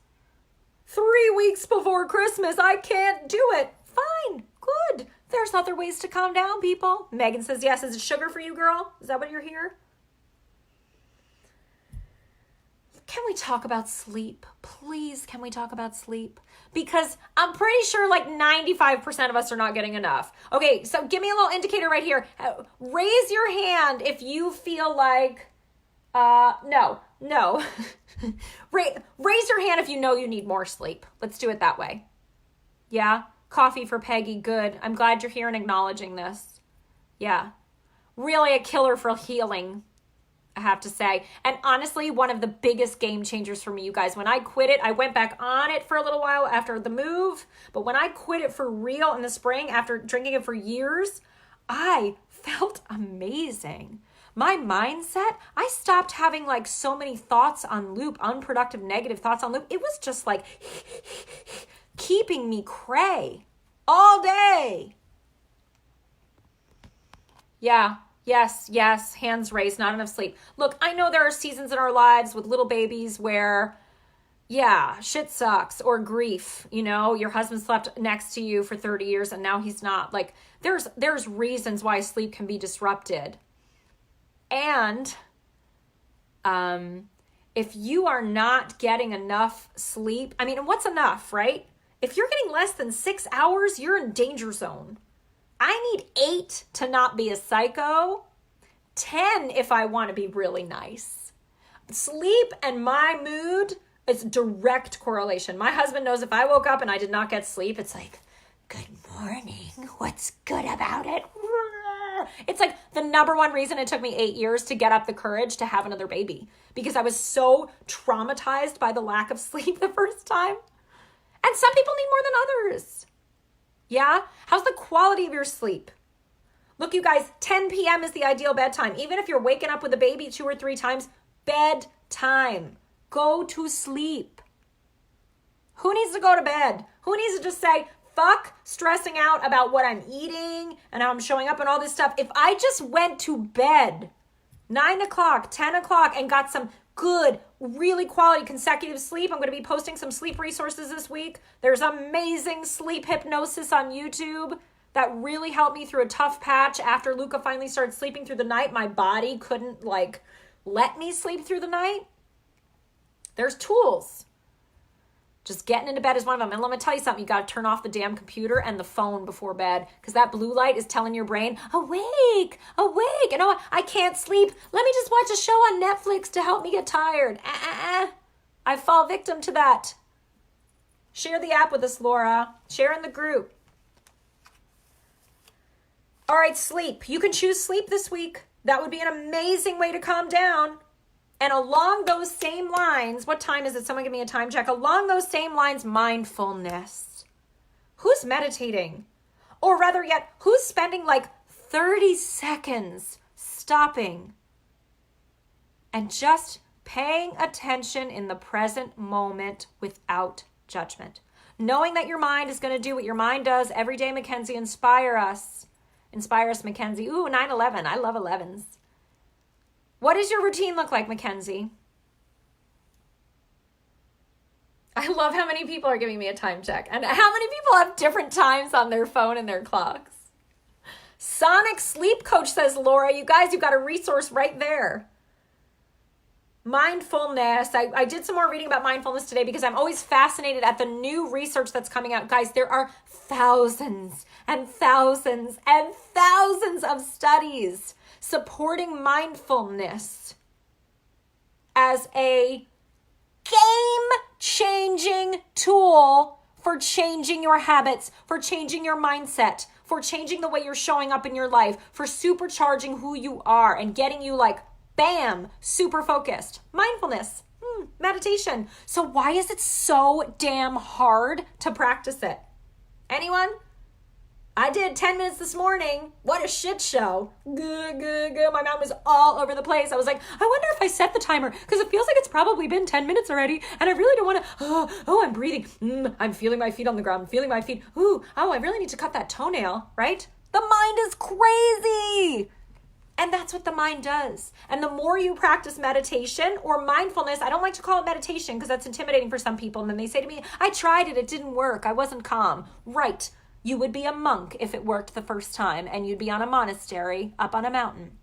3 weeks before Christmas, I can't do it. Fine, good. There's other ways to calm down, people. Megan says yes. Is it sugar for you, girl? Is that what you're here? Can we talk about sleep? Please, can we talk about sleep? Because I'm pretty sure like 95% of us are not getting enough. Okay, so give me a little indicator right here. Raise your hand if you feel like, no. Raise your hand if you know you need more sleep. Let's do it that way. Yeah? Coffee for Peggy, good. I'm glad you're here and acknowledging this. Yeah. Really a killer for healing, I have to say. And honestly, one of the biggest game changers for me, you guys. When I quit it, I went back on it for a little while after the move. But when I quit it for real in the spring, after drinking it for years, I felt amazing. My mindset, I stopped having like so many thoughts on loop, unproductive, negative thoughts on loop. It was just like keeping me cray all day. Yeah. Yes. Hands raised, not enough sleep. Look, I know there are seasons in our lives with little babies where, yeah, shit sucks, or grief, your husband slept next to you for 30 years and now he's not. Like there's reasons why sleep can be disrupted. And if you are not getting enough sleep, and what's enough, right? If you're getting less than 6 hours, you're in danger zone. I need 8 to not be a psycho, 10 if I want to be really nice. Sleep and my mood is direct correlation. My husband knows if I woke up and I did not get sleep, it's like, good morning. What's good about it? It's like the number one reason it took me 8 years to get up the courage to have another baby, because I was so traumatized by the lack of sleep the first time. And some people need more than others. Yeah? How's the quality of your sleep? Look, you guys, 10 p.m. is the ideal bedtime. Even if you're waking up with a baby 2 or 3 times, bedtime. Go to sleep. Who needs to go to bed? Who needs to just say, fuck stressing out about what I'm eating and how I'm showing up and all this stuff. If I just went to bed 9 o'clock, 10 o'clock and got some good, really quality consecutive sleep. I'm going to be posting some sleep resources this week. There's amazing sleep hypnosis on YouTube that really helped me through a tough patch. After Luca finally started sleeping through the night, my body couldn't let me sleep through the night. There's tools. Just getting into bed is one of them. And let me tell you something. You got to turn off the damn computer and the phone before bed because that blue light is telling your brain, awake, awake. And I can't sleep. Let me just watch a show on Netflix to help me get tired. I fall victim to that. Share the app with us, Laura. Share in the group. All right, sleep. You can choose sleep this week. That would be an amazing way to calm down. And along those same lines, what time is it? Someone give me a time check. Along those same lines, mindfulness. Who's meditating? Or rather yet, who's spending 30 seconds stopping and just paying attention in the present moment without judgment? Knowing that your mind is going to do what your mind does every day, Mackenzie. Inspire us. Inspire us, Mackenzie. Ooh, 9/11. I love 11s. What does your routine look like, Mackenzie? I love how many people are giving me a time check and how many people have different times on their phone and their clocks. Sonic Sleep Coach says, Laura, you guys, you've got a resource right there. Mindfulness. I did some more reading about mindfulness today because I'm always fascinated at the new research that's coming out. Guys, there are thousands and thousands and thousands of studies supporting mindfulness as a game-changing tool for changing your habits, for changing your mindset, for changing the way you're showing up in your life, for supercharging who you are and getting you bam, super focused. Mindfulness, meditation. So why is it so damn hard to practice it? Anyone? I did 10 minutes this morning. What a shit show. My mouth was all over the place. I was like, I wonder if I set the timer because it feels like it's probably been 10 minutes already and I really don't want to, I'm breathing. I'm feeling my feet on the ground. I'm feeling my feet. I really need to cut that toenail, right? The mind is crazy. And that's what the mind does. And the more you practice meditation or mindfulness, I don't like to call it meditation because that's intimidating for some people. And then they say to me, I tried it. It didn't work. I wasn't calm. Right. You would be a monk if it worked the first time and you'd be on a monastery up on a mountain.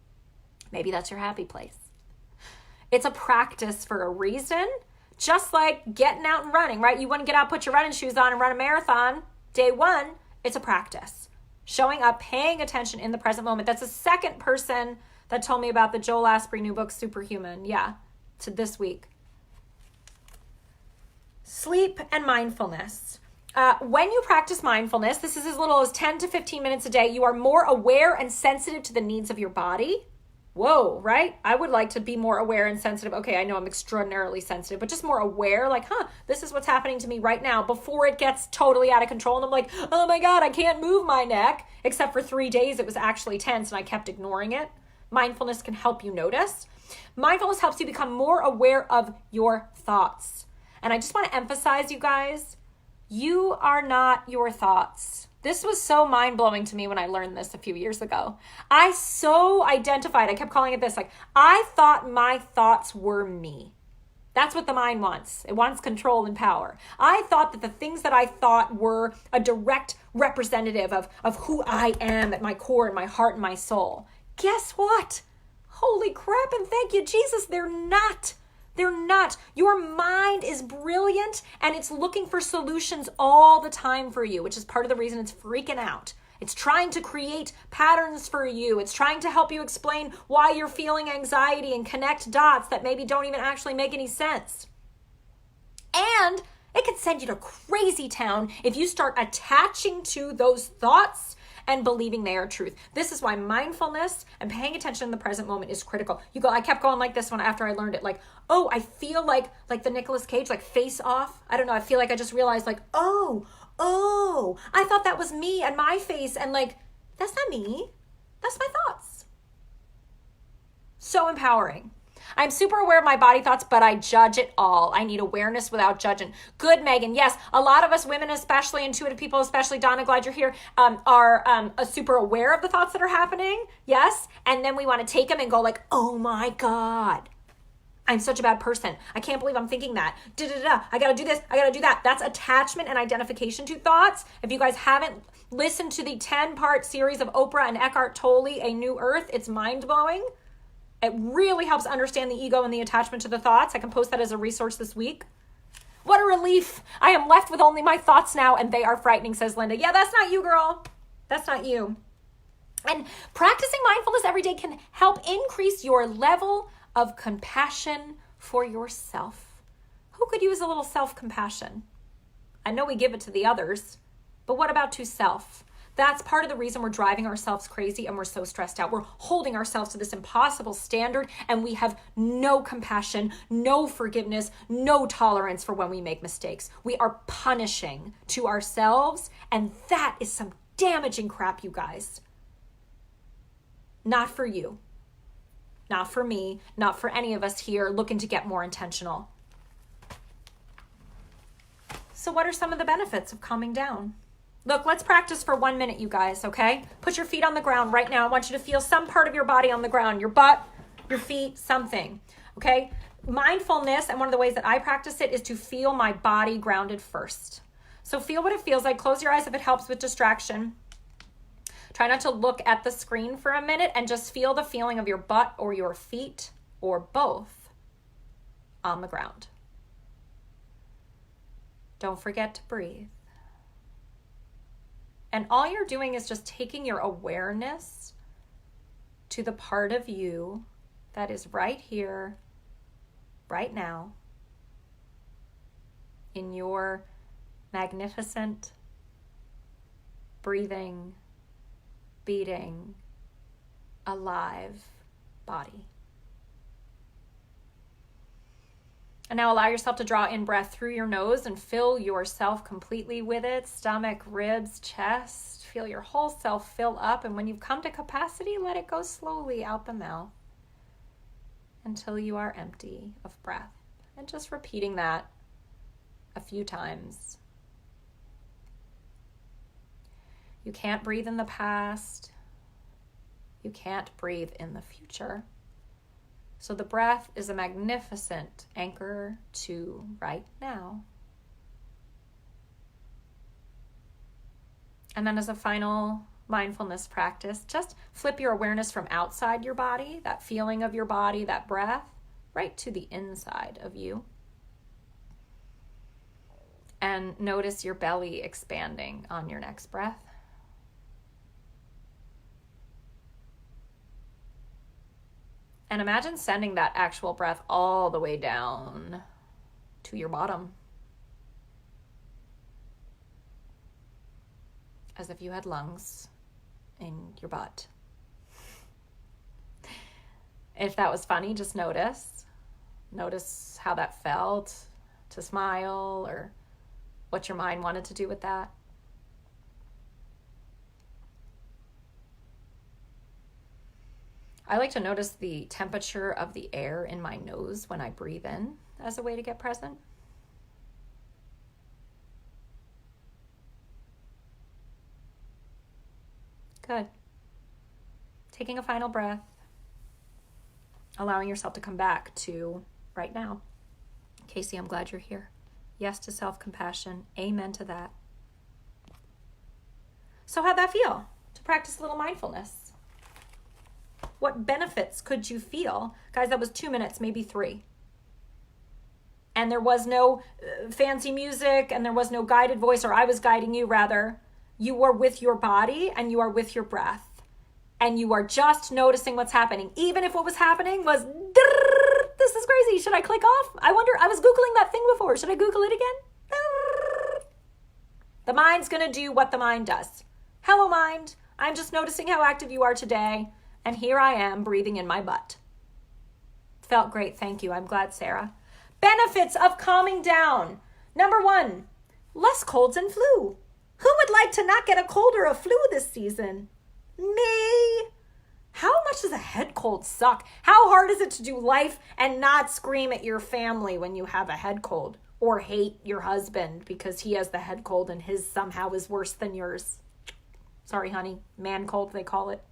Maybe that's your happy place. It's a practice for a reason, just like getting out and running, right? You wouldn't get out, put your running shoes on and run a marathon. Day one, it's a practice. Showing up, paying attention in the present moment. That's the second person that told me about the Joel Asprey new book, Superhuman. Yeah, to this week. Sleep and mindfulness. When you practice mindfulness, this is as little as 10 to 15 minutes a day, you are more aware and sensitive to the needs of your body. Whoa, right? I would like to be more aware and sensitive. Okay, I know I'm extraordinarily sensitive, but just more aware, this is what's happening to me right now before it gets totally out of control. And I'm like, oh my God, I can't move my neck. Except for 3 days, it was actually tense and I kept ignoring it. Mindfulness can help you notice. Mindfulness helps you become more aware of your thoughts. And I just want to emphasize, you guys, you are not your thoughts. This was so mind-blowing to me when I learned this a few years ago. I so identified, I kept calling it this, I thought my thoughts were me. That's what the mind wants. It wants control and power. I thought that the things that I thought were a direct representative of who I am at my core and my heart and my soul. Guess what? Holy crap and thank you, Jesus, they're not. They're not. Your mind is brilliant and it's looking for solutions all the time for you, which is part of the reason it's freaking out. It's trying to create patterns for you. It's trying to help you explain why you're feeling anxiety and connect dots that maybe don't even actually make any sense. And it can send you to crazy town if you start attaching to those thoughts and believing they are truth. This is why mindfulness and paying attention in the present moment is critical. I kept going like this one after I learned it. I feel like the Nicolas Cage, Face Off. I don't know. I feel like I just realized oh, I thought that was me and my face. And that's not me. That's my thoughts. So empowering. I'm super aware of my body thoughts, but I judge it all. I need awareness without judging. Good, Megan. Yes, a lot of us women, especially intuitive people, especially Donna, glad you're here, are super aware of the thoughts that are happening. Yes. And then we want to take them and go like, oh my God, I'm such a bad person. I can't believe I'm thinking that. I got to do this. I got to do that. That's attachment and identification to thoughts. If you guys haven't listened to the 10-part series of Oprah and Eckhart Tolle, A New Earth, it's mind-blowing. It really helps understand the ego and the attachment to the thoughts. I can post that as a resource this week. What a relief. I am left with only my thoughts now, and they are frightening, says Linda. Yeah, that's not you, girl. That's not you. And practicing mindfulness every day can help increase your level of compassion for yourself. Who could use a little self-compassion? I know we give it to the others, but what about to self? That's part of the reason we're driving ourselves crazy and we're so stressed out. We're holding ourselves to this impossible standard, and we have no compassion, no forgiveness, no tolerance for when we make mistakes. We are punishing to ourselves, and that is some damaging crap, you guys. Not for you. Not for me, not for any of us here looking to get more intentional. So what are some of the benefits of calming down? Look, let's practice for 1 minute, you guys, okay? Put your feet on the ground right now. I want you to feel some part of your body on the ground, your butt, your feet, something, okay? Mindfulness, and one of the ways that I practice it is to feel my body grounded first. So feel what it feels like. Close your eyes if it helps with distraction. Try not to look at the screen for a minute and just feel the feeling of your butt or your feet or both on the ground. Don't forget to breathe. And all you're doing is just taking your awareness to the part of you that is right here, right now, in your magnificent, breathing, beating, alive body. And now allow yourself to draw in breath through your nose and fill yourself completely with it. Stomach, ribs, chest. Feel your whole self fill up. And when you've come to capacity, let it go slowly out the mouth until you are empty of breath. And just repeating that a few times. You can't breathe in the past. You can't breathe in the future. So the breath is a magnificent anchor to right now. And then as a final mindfulness practice, just flip your awareness from outside your body, that feeling of your body, that breath, right to the inside of you. And notice your belly expanding on your next breath. And imagine sending that actual breath all the way down to your bottom. As if you had lungs in your butt. If that was funny, just notice. Notice how that felt to smile or what your mind wanted to do with that. I like to notice the temperature of the air in my nose when I breathe in as a way to get present. Good. Taking a final breath. Allowing yourself to come back to right now. Casey, I'm glad you're here. Yes to self-compassion. Amen to that. So how'd that feel to practice a little mindfulness? What benefits could you feel? Guys, that was 2 minutes, maybe 3. And there was no fancy music, and there was no guided voice, or I was guiding you rather. You were with your body and you are with your breath. And you are just noticing what's happening. Even if what was happening was, this is crazy. Should I click off? I wonder, I was Googling that thing before. Should I Google it again? The mind's going to do what the mind does. Hello, mind. I'm just noticing how active you are today. And here I am breathing in my butt. Felt great. Thank you. I'm glad, Sarah. Benefits of calming down. Number 1, less colds and flu. Who would like to not get a cold or a flu this season? Me. How much much does a head cold suck? How hard is it to do life and not scream at your family when you have a head cold? Or hate your husband because he has the head cold and his somehow is worse than yours? Sorry, honey. Man cold, they call it.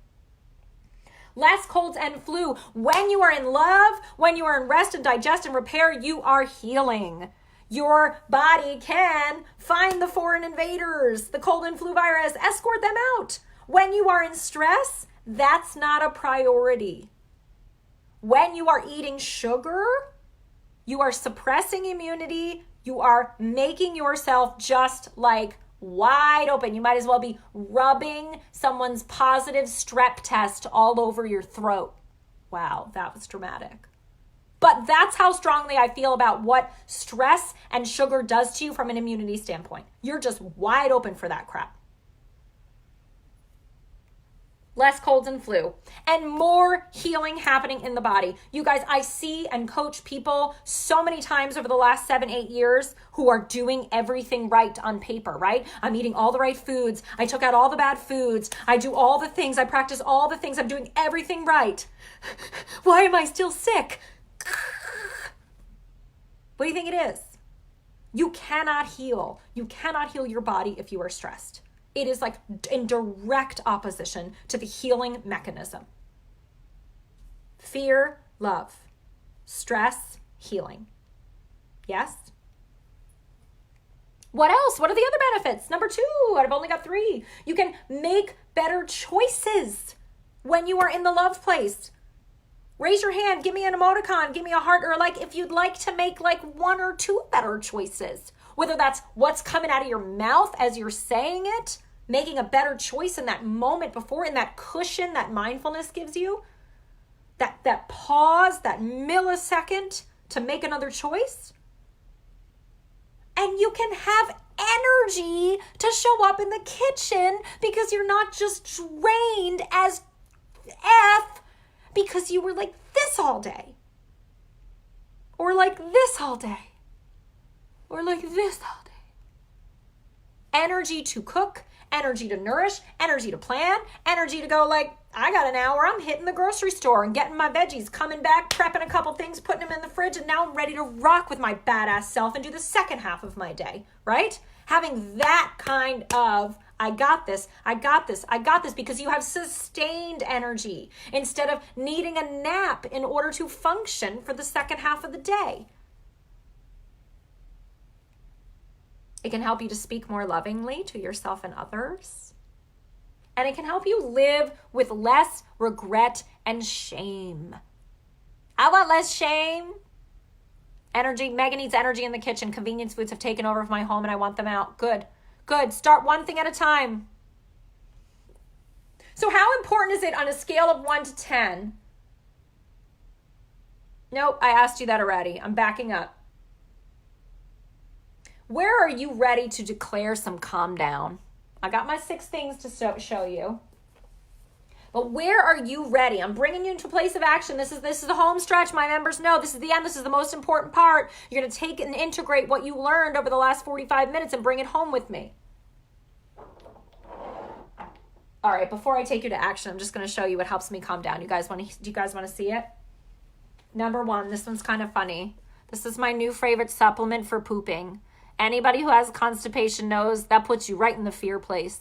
Less colds and flu. When you are in love, when you are in rest and digest and repair, you are healing. Your body can find the foreign invaders, the cold and flu virus, escort them out. When you are in stress, that's not a priority. When you are eating sugar, you are suppressing immunity. You are making yourself just like wide open. You might as well be rubbing someone's positive strep test all over your throat. Wow, that was dramatic. But that's how strongly I feel about what stress and sugar does to you from an immunity standpoint. You're just wide open for that crap. Less colds and flu, and more healing happening in the body. You guys, I see and coach people so many times over the last 7-8 years who are doing everything right on paper, right? I'm eating all the right foods. I took out all the bad foods. I do all the things. I practice all the things. I'm doing everything right. Why am I still sick? What do you think it is? You cannot heal. You cannot heal your body if you are stressed. It is like in direct opposition to the healing mechanism. Fear, love. Stress, healing. Yes? What else? What are the other benefits? Number 2, I've only got 3. You can make better choices when you are in the love place. Raise your hand, give me an emoticon, give me a heart or a like if you'd like to make like 1 or 2 better choices. Whether that's what's coming out of your mouth as you're saying it, making a better choice in that moment before, in that cushion that mindfulness gives you, that pause, that millisecond to make another choice. And you can have energy to show up in the kitchen because you're not just drained as F because you were like this all day. Or like this all day. Or like this all day. Energy to cook, energy to nourish, energy to plan, energy to go like, I got an hour, I'm hitting the grocery store and getting my veggies, coming back, prepping a couple things, putting them in the fridge, and now I'm ready to rock with my badass self and do the second half of my day, right? Having that kind of, I got this, I got this, I got this, because you have sustained energy instead of needing a nap in order to function for the second half of the day. It can help you to speak more lovingly to yourself and others. And it can help you live with less regret and shame. I want less shame. Energy. Megan needs energy in the kitchen. Convenience foods have taken over my home and I want them out. Good. Good. Start one thing at a time. So how important is it on a scale of 1 to 10? Nope, I asked you that already. I'm backing up. Where are you ready to declare some calm down? I got my 6 things to show you. But where are you ready? I'm bringing you into a place of action. This is the home stretch. My members know this is the end. This is the most important part. You're going to take and integrate what you learned over the last 45 minutes and bring it home with me. All right, before I take you to action, I'm just going to show you what helps me calm down. Do you guys want to see it? Number 1, this one's kind of funny. This is my new favorite supplement for pooping. Anybody who has constipation knows that puts you right in the fear place.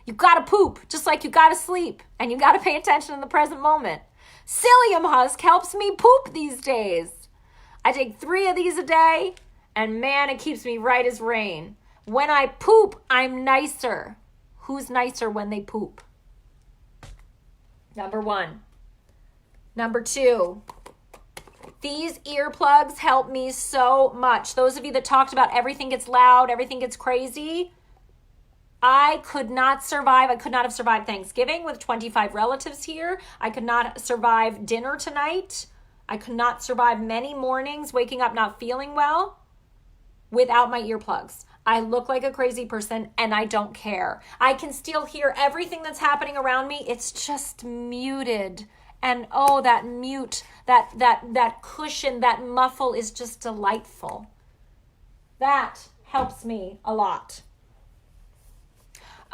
You gotta poop, just like you gotta sleep, and you gotta pay attention in the present moment. Psyllium husk helps me poop these days. I take 3 of these a day, and man, it keeps me right as rain. When I poop, I'm nicer. Who's nicer when they poop? Number 1. Number 2. These earplugs help me so much. Those of you that talked about everything gets loud, everything gets crazy. I could not survive. I could not have survived Thanksgiving with 25 relatives here. I could not survive dinner tonight. I could not survive many mornings waking up not feeling well without my earplugs. I look like a crazy person and I don't care. I can still hear everything that's happening around me. It's just muted. And oh, that mute, that cushion, that muffle is just delightful. That helps me a lot.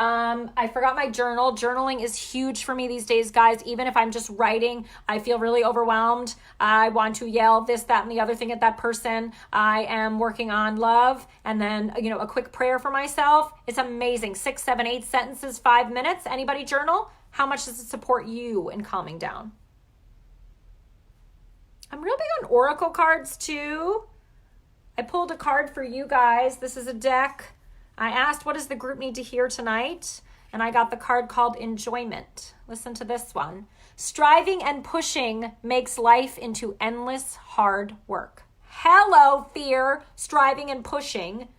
I forgot my journal. Journaling is huge for me these days, guys. Even if I'm just writing, I feel really overwhelmed. I want to yell this, that, and the other thing at that person. I am working on love, and then, a quick prayer for myself. It's amazing. 6, 7, 8 sentences, 5 minutes. Anybody journal? How much does it support you in calming down? I'm real big on oracle cards too. I pulled a card for you guys. This is a deck. I asked, what does the group need to hear tonight? And I got the card called Enjoyment. Listen to this one. Striving and pushing makes life into endless hard work. Hello, fear, striving and pushing.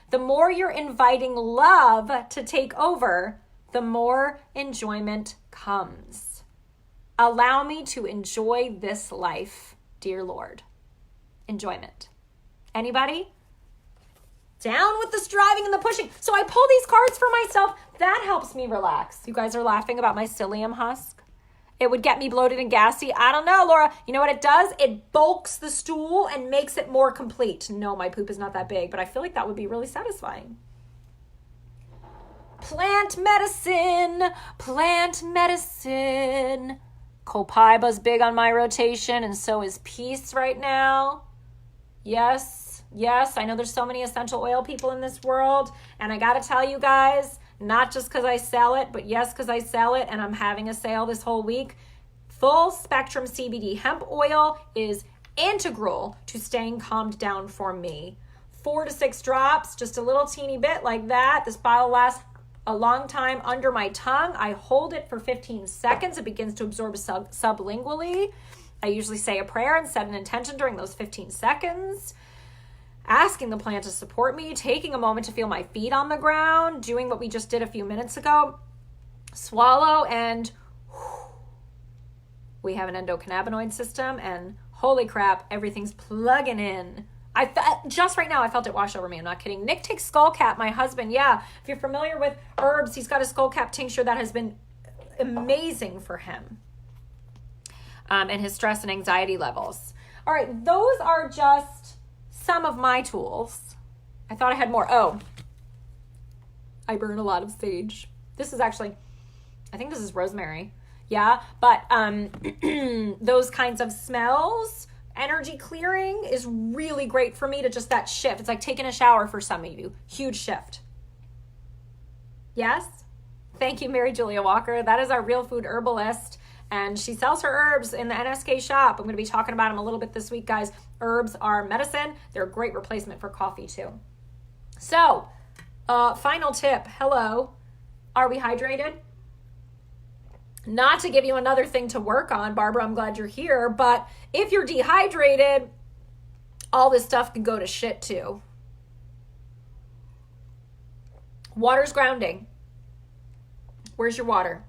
The more you're inviting love to take over, the more enjoyment comes. Allow me to enjoy this life, dear Lord. Enjoyment. Anybody? Down with the striving and the pushing. So I pull these cards for myself. That helps me relax. You guys are laughing about my psyllium husk. It would get me bloated and gassy. I don't know, Laura. You know what it does? It bulks the stool and makes it more complete. No, my poop is not that big, but I feel like that would be really satisfying. Plant medicine. Plant medicine. Copaiba's big on my rotation, and so is peace right now. Yes, I know there's so many essential oil people in this world, and I gotta tell you guys, not just because I sell it, but yes, because I sell it, and I'm having a sale this whole week. Full spectrum CBD hemp oil is integral to staying calmed down for me. 4 to 6 drops, just a little teeny bit like that. This bottle lasts a long time under my tongue. I hold it for 15 seconds. It begins to absorb sublingually. I usually say a prayer and set an intention during those 15 seconds. Asking the plant to support me, taking a moment to feel my feet on the ground, doing what we just did a few minutes ago. Swallow, and we have an endocannabinoid system, and holy crap, everything's plugging in. Just right now, I felt it wash over me. I'm not kidding. Nick takes Skullcap, my husband. Yeah, if you're familiar with herbs, he's got a Skullcap tincture that has been amazing for him and his stress and anxiety levels. All right, those are just some of my tools. I thought I had more. Oh, I burn a lot of sage. This is actually, I think this is rosemary. Yeah, but those kinds of smells, energy clearing is really great for me to just that shift. It's like taking a shower for some of you. Huge shift. Yes? Thank you, Mary Julia Walker. That is our real food herbalist. And she sells her herbs in the NSK shop. I'm going to be talking about them a little bit this week, guys. Herbs are medicine. They're a great replacement for coffee, too. So, final tip. Hello. Are we hydrated? Not to give you another thing to work on, Barbara, I'm glad you're here. But if you're dehydrated, all this stuff can go to shit, too. Water's grounding. Where's your water?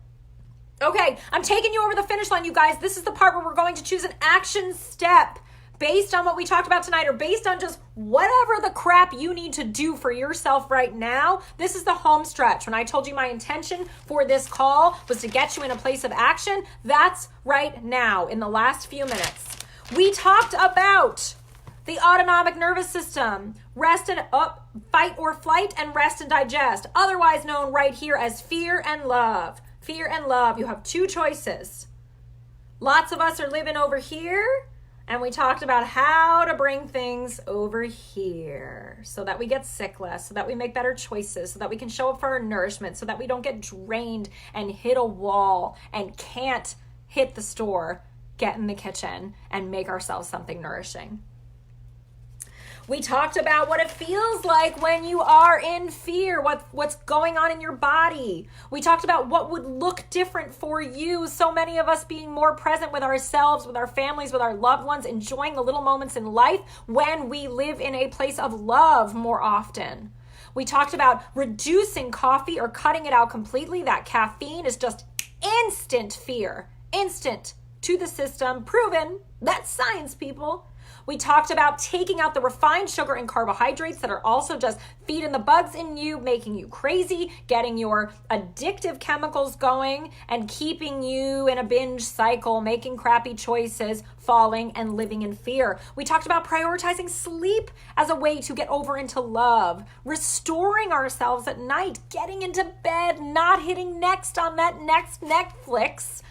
Okay, I'm taking you over the finish line, you guys. This is the part where we're going to choose an action step based on what we talked about tonight, or based on just whatever the crap you need to do for yourself right now. This is the home stretch. When I told you my intention for this call was to get you in a place of action, that's right now in the last few minutes. We talked about the autonomic nervous system, rest and fight or flight, and rest and digest, otherwise known right here as fear and love. Fear and love. You have 2 choices. Lots of us are living over here, and we talked about how to bring things over here so that we get sick less, so that we make better choices, so that we can show up for our nourishment, so that we don't get drained and hit a wall and can't hit the store, get in the kitchen, and make ourselves something nourishing. We talked about what it feels like when you are in fear, what's going on in your body. We talked about what would look different for you. So many of us being more present with ourselves, with our families, with our loved ones, enjoying the little moments in life when we live in a place of love more often. We talked about reducing coffee or cutting it out completely. That caffeine is just instant fear, instant to the system, proven. That's science, people. We talked about taking out the refined sugar and carbohydrates that are also just feeding the bugs in you, making you crazy, getting your addictive chemicals going, and keeping you in a binge cycle, making crappy choices, falling, and living in fear. We talked about prioritizing sleep as a way to get over into love, restoring ourselves at night, getting into bed, not hitting next on that next Netflix.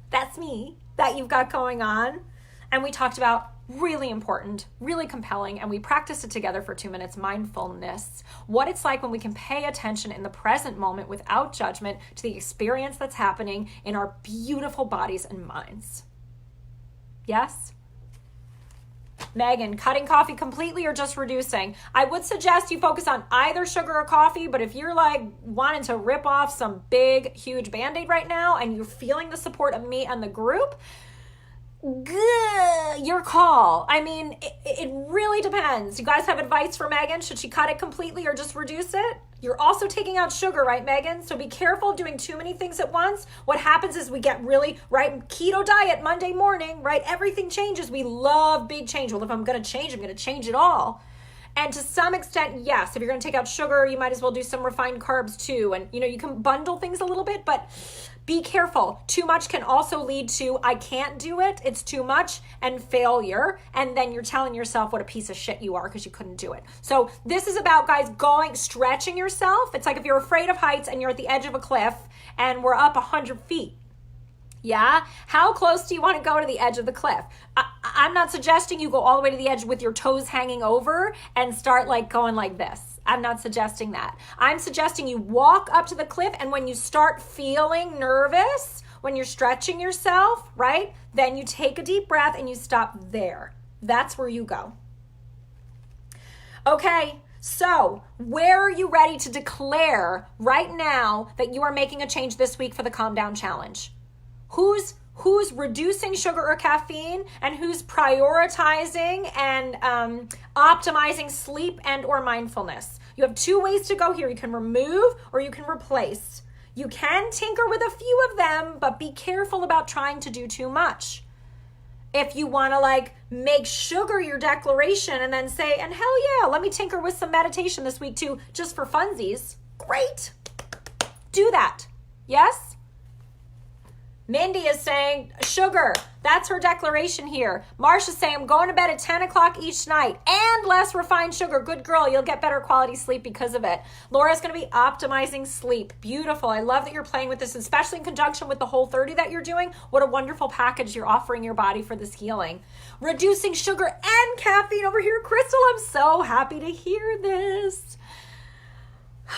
That's me, that you've got going on. And we talked about really important, really compelling, and we practiced it together for 2 minutes, mindfulness. What it's like when we can pay attention in the present moment without judgment to the experience that's happening in our beautiful bodies and minds. Yes? Megan, cutting coffee completely or just reducing? I would suggest you focus on either sugar or coffee, but if you're like wanting to rip off some big, huge Band-Aid right now and you're feeling the support of me and the group, your call. I mean, it really depends. You guys have advice for Megan? Should she cut it completely or just reduce it? You're also taking out sugar, right, Megan? So be careful doing too many things at once. What happens is we get really, right, keto diet Monday morning, right? Everything changes. We love big change. Well, if I'm going to change it all. And to some extent, yes, if you're going to take out sugar, you might as well do some refined carbs too. And, you can bundle things a little bit, but be careful. Too much can also lead to, I can't do it, it's too much, and failure. And then you're telling yourself what a piece of shit you are because you couldn't do it. So this is about, guys, stretching yourself. It's like if you're afraid of heights and you're at the edge of a cliff and we're up 100 feet. Yeah? How close do you want to go to the edge of the cliff? I'm not suggesting you go all the way to the edge with your toes hanging over and start going like this. I'm not suggesting that. I'm suggesting you walk up to the cliff, and when you start feeling nervous, when you're stretching yourself, right? Then you take a deep breath and you stop there. That's where you go. Okay. So, where are you ready to declare right now that you are making a change this week for the Calm Down Challenge? Who's reducing sugar or caffeine, and who's prioritizing and optimizing sleep and or mindfulness? You have 2 ways to go here. You can remove or you can replace. You can tinker with a few of them, but be careful about trying to do too much. If you want to make sugar your declaration and then say, and hell yeah, let me tinker with some meditation this week too, just for funsies, great. Do that. Yes? Mindy is saying sugar. That's her declaration here. Marsha's saying I'm going to bed at 10 o'clock each night and less refined sugar. Good girl. You'll get better quality sleep because of it. Laura's going to be optimizing sleep. Beautiful. I love that you're playing with this, especially in conjunction with the Whole30 that you're doing. What a wonderful package you're offering your body for this healing. Reducing sugar and caffeine over here. Crystal, I'm so happy to hear this.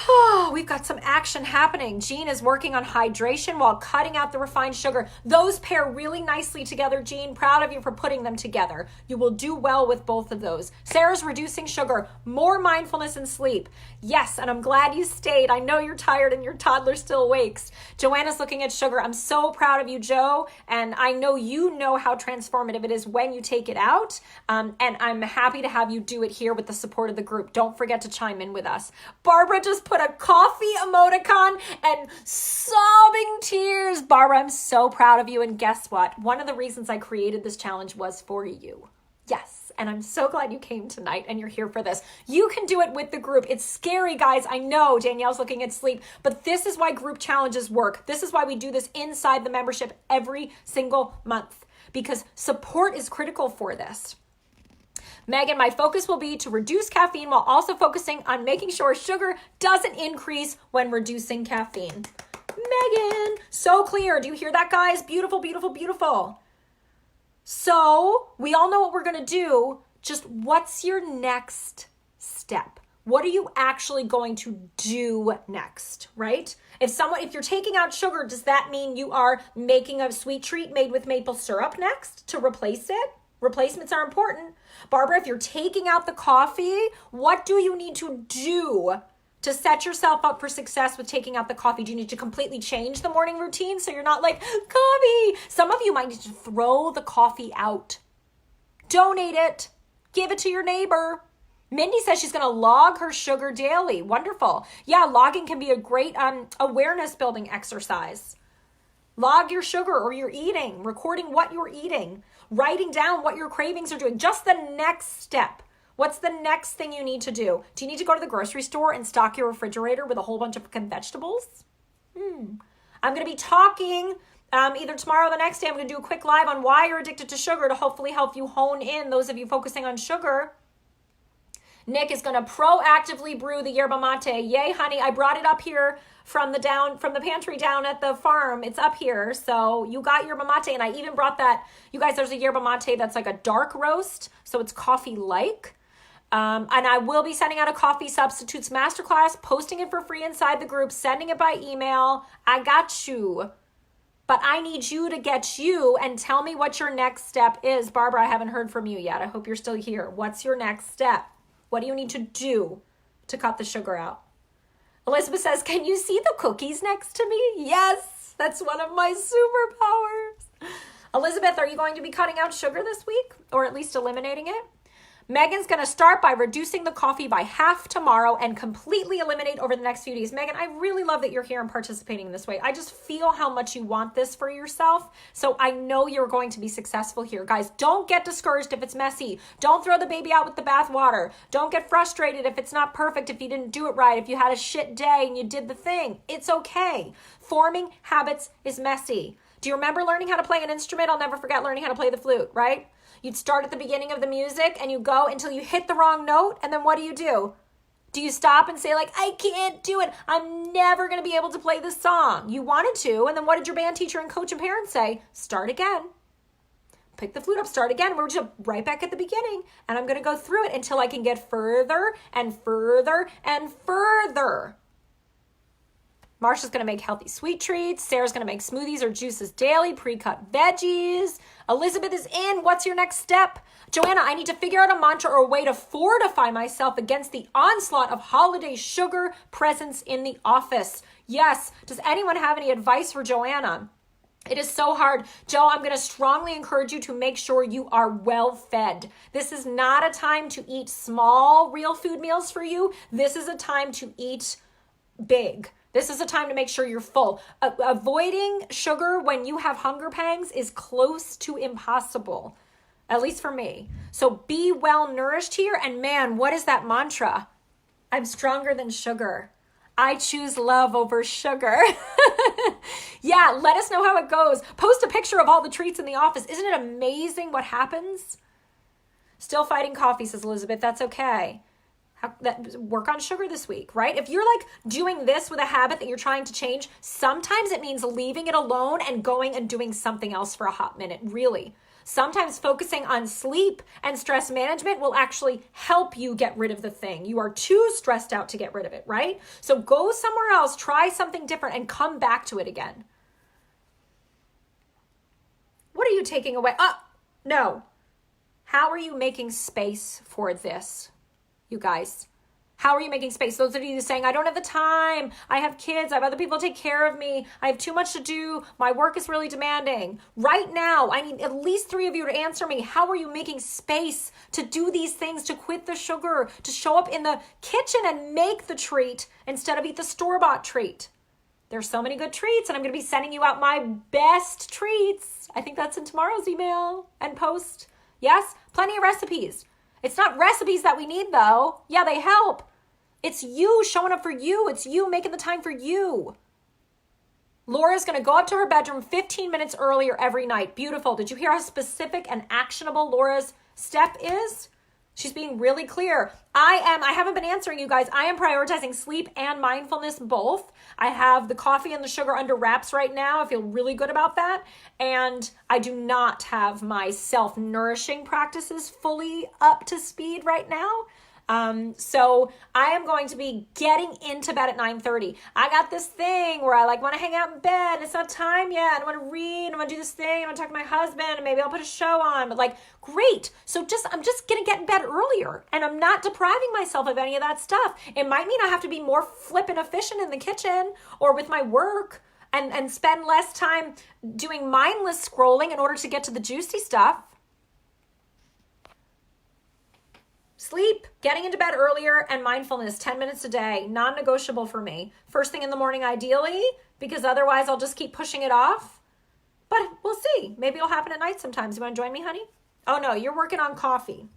Oh, we've got some action happening. Jean is working on hydration while cutting out the refined sugar. Those pair really nicely together, Jean. Proud of you for putting them together. You will do well with both of those. Sarah's reducing sugar, more mindfulness and sleep. Yes, and I'm glad you stayed. I know you're tired and your toddler still wakes. Joanna's looking at sugar. I'm so proud of you, Joe. And I know you know how transformative it is when you take it out. And I'm happy to have you do it here with the support of the group. Don't forget to chime in with us. Barbara just put a coffee emoticon and sobbing tears. Barbara, I'm so proud of you. And guess what? One of the reasons I created this challenge was for you. Yes. And I'm so glad you came tonight and you're here for this. You can do it with the group. It's scary, guys. I know Danielle's looking at sleep, but this is why group challenges work. This is why we do this inside the membership every single month, because support is critical for this. Megan, my focus will be to reduce caffeine while also focusing on making sure sugar doesn't increase when reducing caffeine. Megan, so clear. Do you hear that, guys? Beautiful, beautiful, beautiful. So we all know what we're going to do. Just what's your next step? What are you actually going to do next, right? If you're taking out sugar, does that mean you are making a sweet treat made with maple syrup next to replace it? Replacements are important. Barbara, if you're taking out the coffee, what do you need to do to set yourself up for success with taking out the coffee? Do you need to completely change the morning routine so you're not like, coffee? Some of you might need to throw the coffee out. Donate it. Give it to your neighbor. Mindy says she's going to log her sugar daily. Wonderful. Yeah, logging can be a great awareness building exercise. Log your sugar or your eating, recording what you're eating, writing down what your cravings are doing. Just the next step. What's the next thing you need to do? Do you need to go to the grocery store and stock your refrigerator with a whole bunch of vegetables? I'm going to be talking either tomorrow or the next day. I'm going to do a quick live on why you're addicted to sugar to hopefully help you hone in, those of you focusing on sugar. Nick is going to proactively brew the yerba mate. Yay, honey. I brought it up here from the pantry down at the farm. It's up here. So you got yerba mate, and I even brought that. You guys, there's a yerba mate that's like a dark roast, so it's coffee-like. And I will be sending out a coffee substitutes masterclass, posting it for free inside the group, sending it by email. I got you. But I need you to get you and tell me what your next step is. Barbara, I haven't heard from you yet. I hope you're still here. What's your next step? What do you need to do to cut the sugar out? Elizabeth says, can you see the cookies next to me? Yes, that's one of my superpowers. Elizabeth, are you going to be cutting out sugar this week or at least eliminating it? Megan's going to start by reducing the coffee by half tomorrow and completely eliminate over the next few days. Megan, I really love that you're here and participating in this way. I just feel how much you want this for yourself. So I know you're going to be successful here. Guys, don't get discouraged if it's messy. Don't throw the baby out with the bathwater. Don't get frustrated if it's not perfect, if you didn't do it right, if you had a shit day and you did the thing. It's okay. Forming habits is messy. Do you remember learning how to play an instrument? I'll never forget learning how to play the flute, right? You'd start at the beginning of the music and you go until you hit the wrong note. And then what do? Do you stop and say like, I can't do it. I'm never going to be able to play this song. You wanted to. And then what did your band teacher and coach and parents say? Start again. Pick the flute up, start again. We're just right back at the beginning. And I'm going to go through it until I can get further and further and further. Marsha's going to make healthy sweet treats. Sarah's going to make smoothies or juices daily, pre-cut veggies. Elizabeth is in. What's your next step? Joanna, I need to figure out a mantra or a way to fortify myself against the onslaught of holiday sugar presents in the office. Yes. Does anyone have any advice for Joanna? It is so hard. Joe, I'm going to strongly encourage you to make sure you are well fed. This is not a time to eat small, real food meals for you. This is a time to eat big. This is a time to make sure you're full. Avoiding sugar when you have hunger pangs is close to impossible, at least for me. So be well nourished here. And man, what is that mantra? I'm stronger than sugar. I choose love over sugar. Yeah, let us know how it goes. Post a picture of all the treats in the office. Isn't it amazing what happens? Still fighting coffee, says Elizabeth. That's okay. Work on sugar this week, right? If you're like doing this with a habit that you're trying to change, sometimes it means leaving it alone and going and doing something else for a hot minute, really. Sometimes focusing on sleep and stress management will actually help you get rid of the thing. You are too stressed out to get rid of it, right? So go somewhere else, try something different, and come back to it again. What are you taking away? No. How are you making space for this? You guys, how are you making space? Those of you saying, I don't have the time. I have kids. I have other people take care of me. I have too much to do. My work is really demanding. Right now, I need at least 3 of you to answer me. How are you making space to do these things, to quit the sugar, to show up in the kitchen and make the treat instead of eat the store-bought treat? There's so many good treats, and I'm going to be sending you out my best treats. I think that's in tomorrow's email and post. Yes, plenty of recipes. It's not recipes that we need, though. Yeah, they help. It's you showing up for you. It's you making the time for you. Laura's going to go up to her bedroom 15 minutes earlier every night. Beautiful. Did you hear how specific and actionable Laura's step is? She's being really clear. I haven't been answering you guys. I am prioritizing sleep and mindfulness both. I have the coffee and the sugar under wraps right now. I feel really good about that. And I do not have my self-nourishing practices fully up to speed right now. So I am going to be getting into bed at 9:30. I got this thing where I want to hang out in bed. It's not time yet. I want to read. I want to do this thing. I want to talk to my husband and maybe I'll put a show on, but great. So I'm just going to get in bed earlier and I'm not depriving myself of any of that stuff. It might mean I have to be more flippin' efficient in the kitchen or with my work and spend less time doing mindless scrolling in order to get to the juicy stuff. Sleep, getting into bed earlier, and mindfulness, 10 minutes a day, non-negotiable for me. First thing in the morning, ideally, because otherwise I'll just keep pushing it off. But we'll see. Maybe it'll happen at night sometimes. You want to join me, honey? Oh, no, you're working on coffee.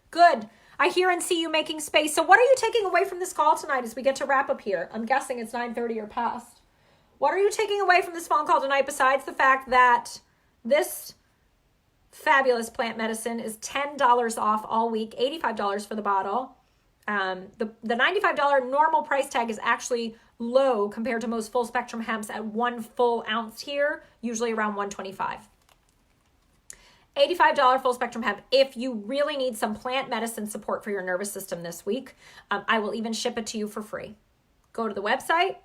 Good. I hear and see you making space. So what are you taking away from this call tonight as we get to wrap up here? I'm guessing it's 9:30 or past. What are you taking away from this phone call tonight besides the fact that this fabulous plant medicine is $10 off all week, $85 for the bottle. The $95 normal price tag is actually low compared to most full spectrum hemps at 1 full ounce here, usually around $125. $85 full spectrum hemp. If you really need some plant medicine support for your nervous system this week, I will even ship it to you for free. Go to the website,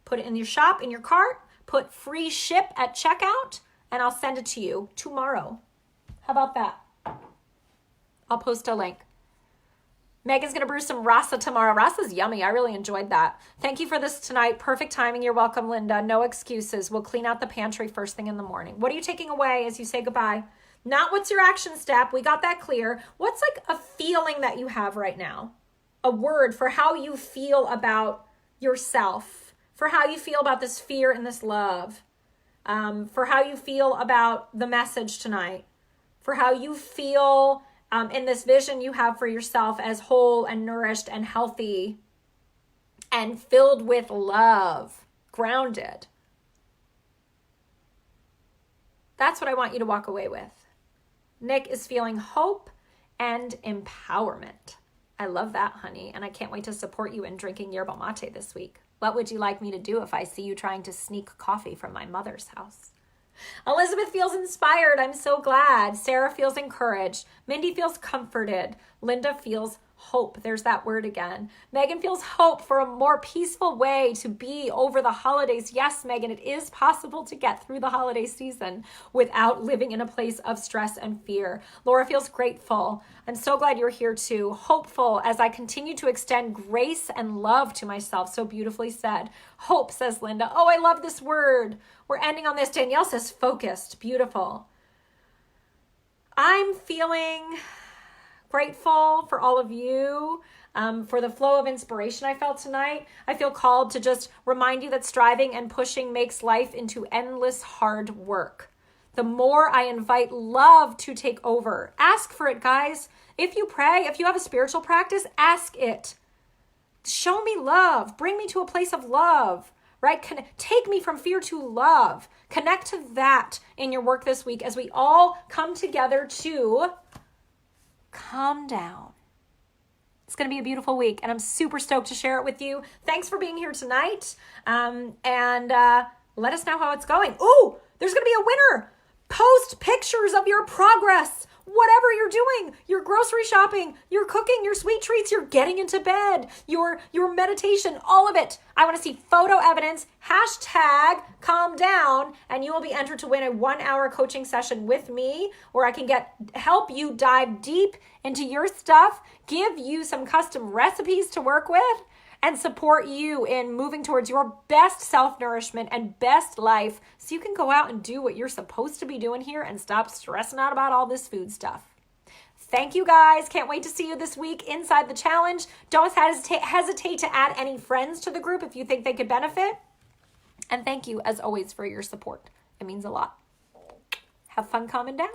put it in your shop, in your cart, put free ship at checkout, and I'll send it to you tomorrow. How about that? I'll post a link. Megan's going to brew some rasa tomorrow. Rasa's yummy. I really enjoyed that. Thank you for this tonight. Perfect timing. You're welcome, Linda. No excuses. We'll clean out the pantry first thing in the morning. What are you taking away as you say goodbye? Not what's your action step. We got that clear. What's like a feeling that you have right now? A word for how you feel about yourself, for how you feel about this fear and this love. For how you feel about the message tonight, for how you feel in this vision you have for yourself as whole and nourished and healthy and filled with love, grounded. That's what I want you to walk away with. Nick is feeling hope and empowerment. I love that, honey, and I can't wait to support you in drinking yerba mate this week. What would you like me to do if I see you trying to sneak coffee from my mother's house? Elizabeth feels inspired. I'm so glad. Sarah feels encouraged. Mindy feels comforted. Linda feels hope. There's that word again. Megan feels hope for a more peaceful way to be over the holidays. Yes, Megan, it is possible to get through the holiday season without living in a place of stress and fear. Laura feels grateful. I'm so glad you're here too. Hopeful as I continue to extend grace and love to myself. So beautifully said. Hope, says Linda. Oh, I love this word. We're ending on this. Danielle says focused. Beautiful. I'm feeling grateful for all of you, for the flow of inspiration I felt tonight. I feel called to just remind you that striving and pushing makes life into endless hard work. The more I invite love to take over, ask for it, guys. If you pray, if you have a spiritual practice, ask it. Show me love. Bring me to a place of love, right? Take me from fear to love. Connect to that in your work this week as we all come together to calm down. It's going to be a beautiful week, and I'm super stoked to share it with you. Thanks for being here tonight, and let us know how it's going. Ooh, there's going to be a winner. Post pictures of your progress. Whatever you're doing, your grocery shopping, your cooking, your sweet treats, your getting into bed, your meditation, all of it. I want to see photo evidence, hashtag calm down, and you will be entered to win a 1-hour coaching session with me where I can help you dive deep into your stuff, give you some custom recipes to work with, and support you in moving towards your best self-nourishment and best life so you can go out and do what you're supposed to be doing here and stop stressing out about all this food stuff. Thank you, guys. Can't wait to see you this week inside the challenge. Don't hesitate to add any friends to the group if you think they could benefit. And thank you, as always, for your support. It means a lot. Have fun calming down.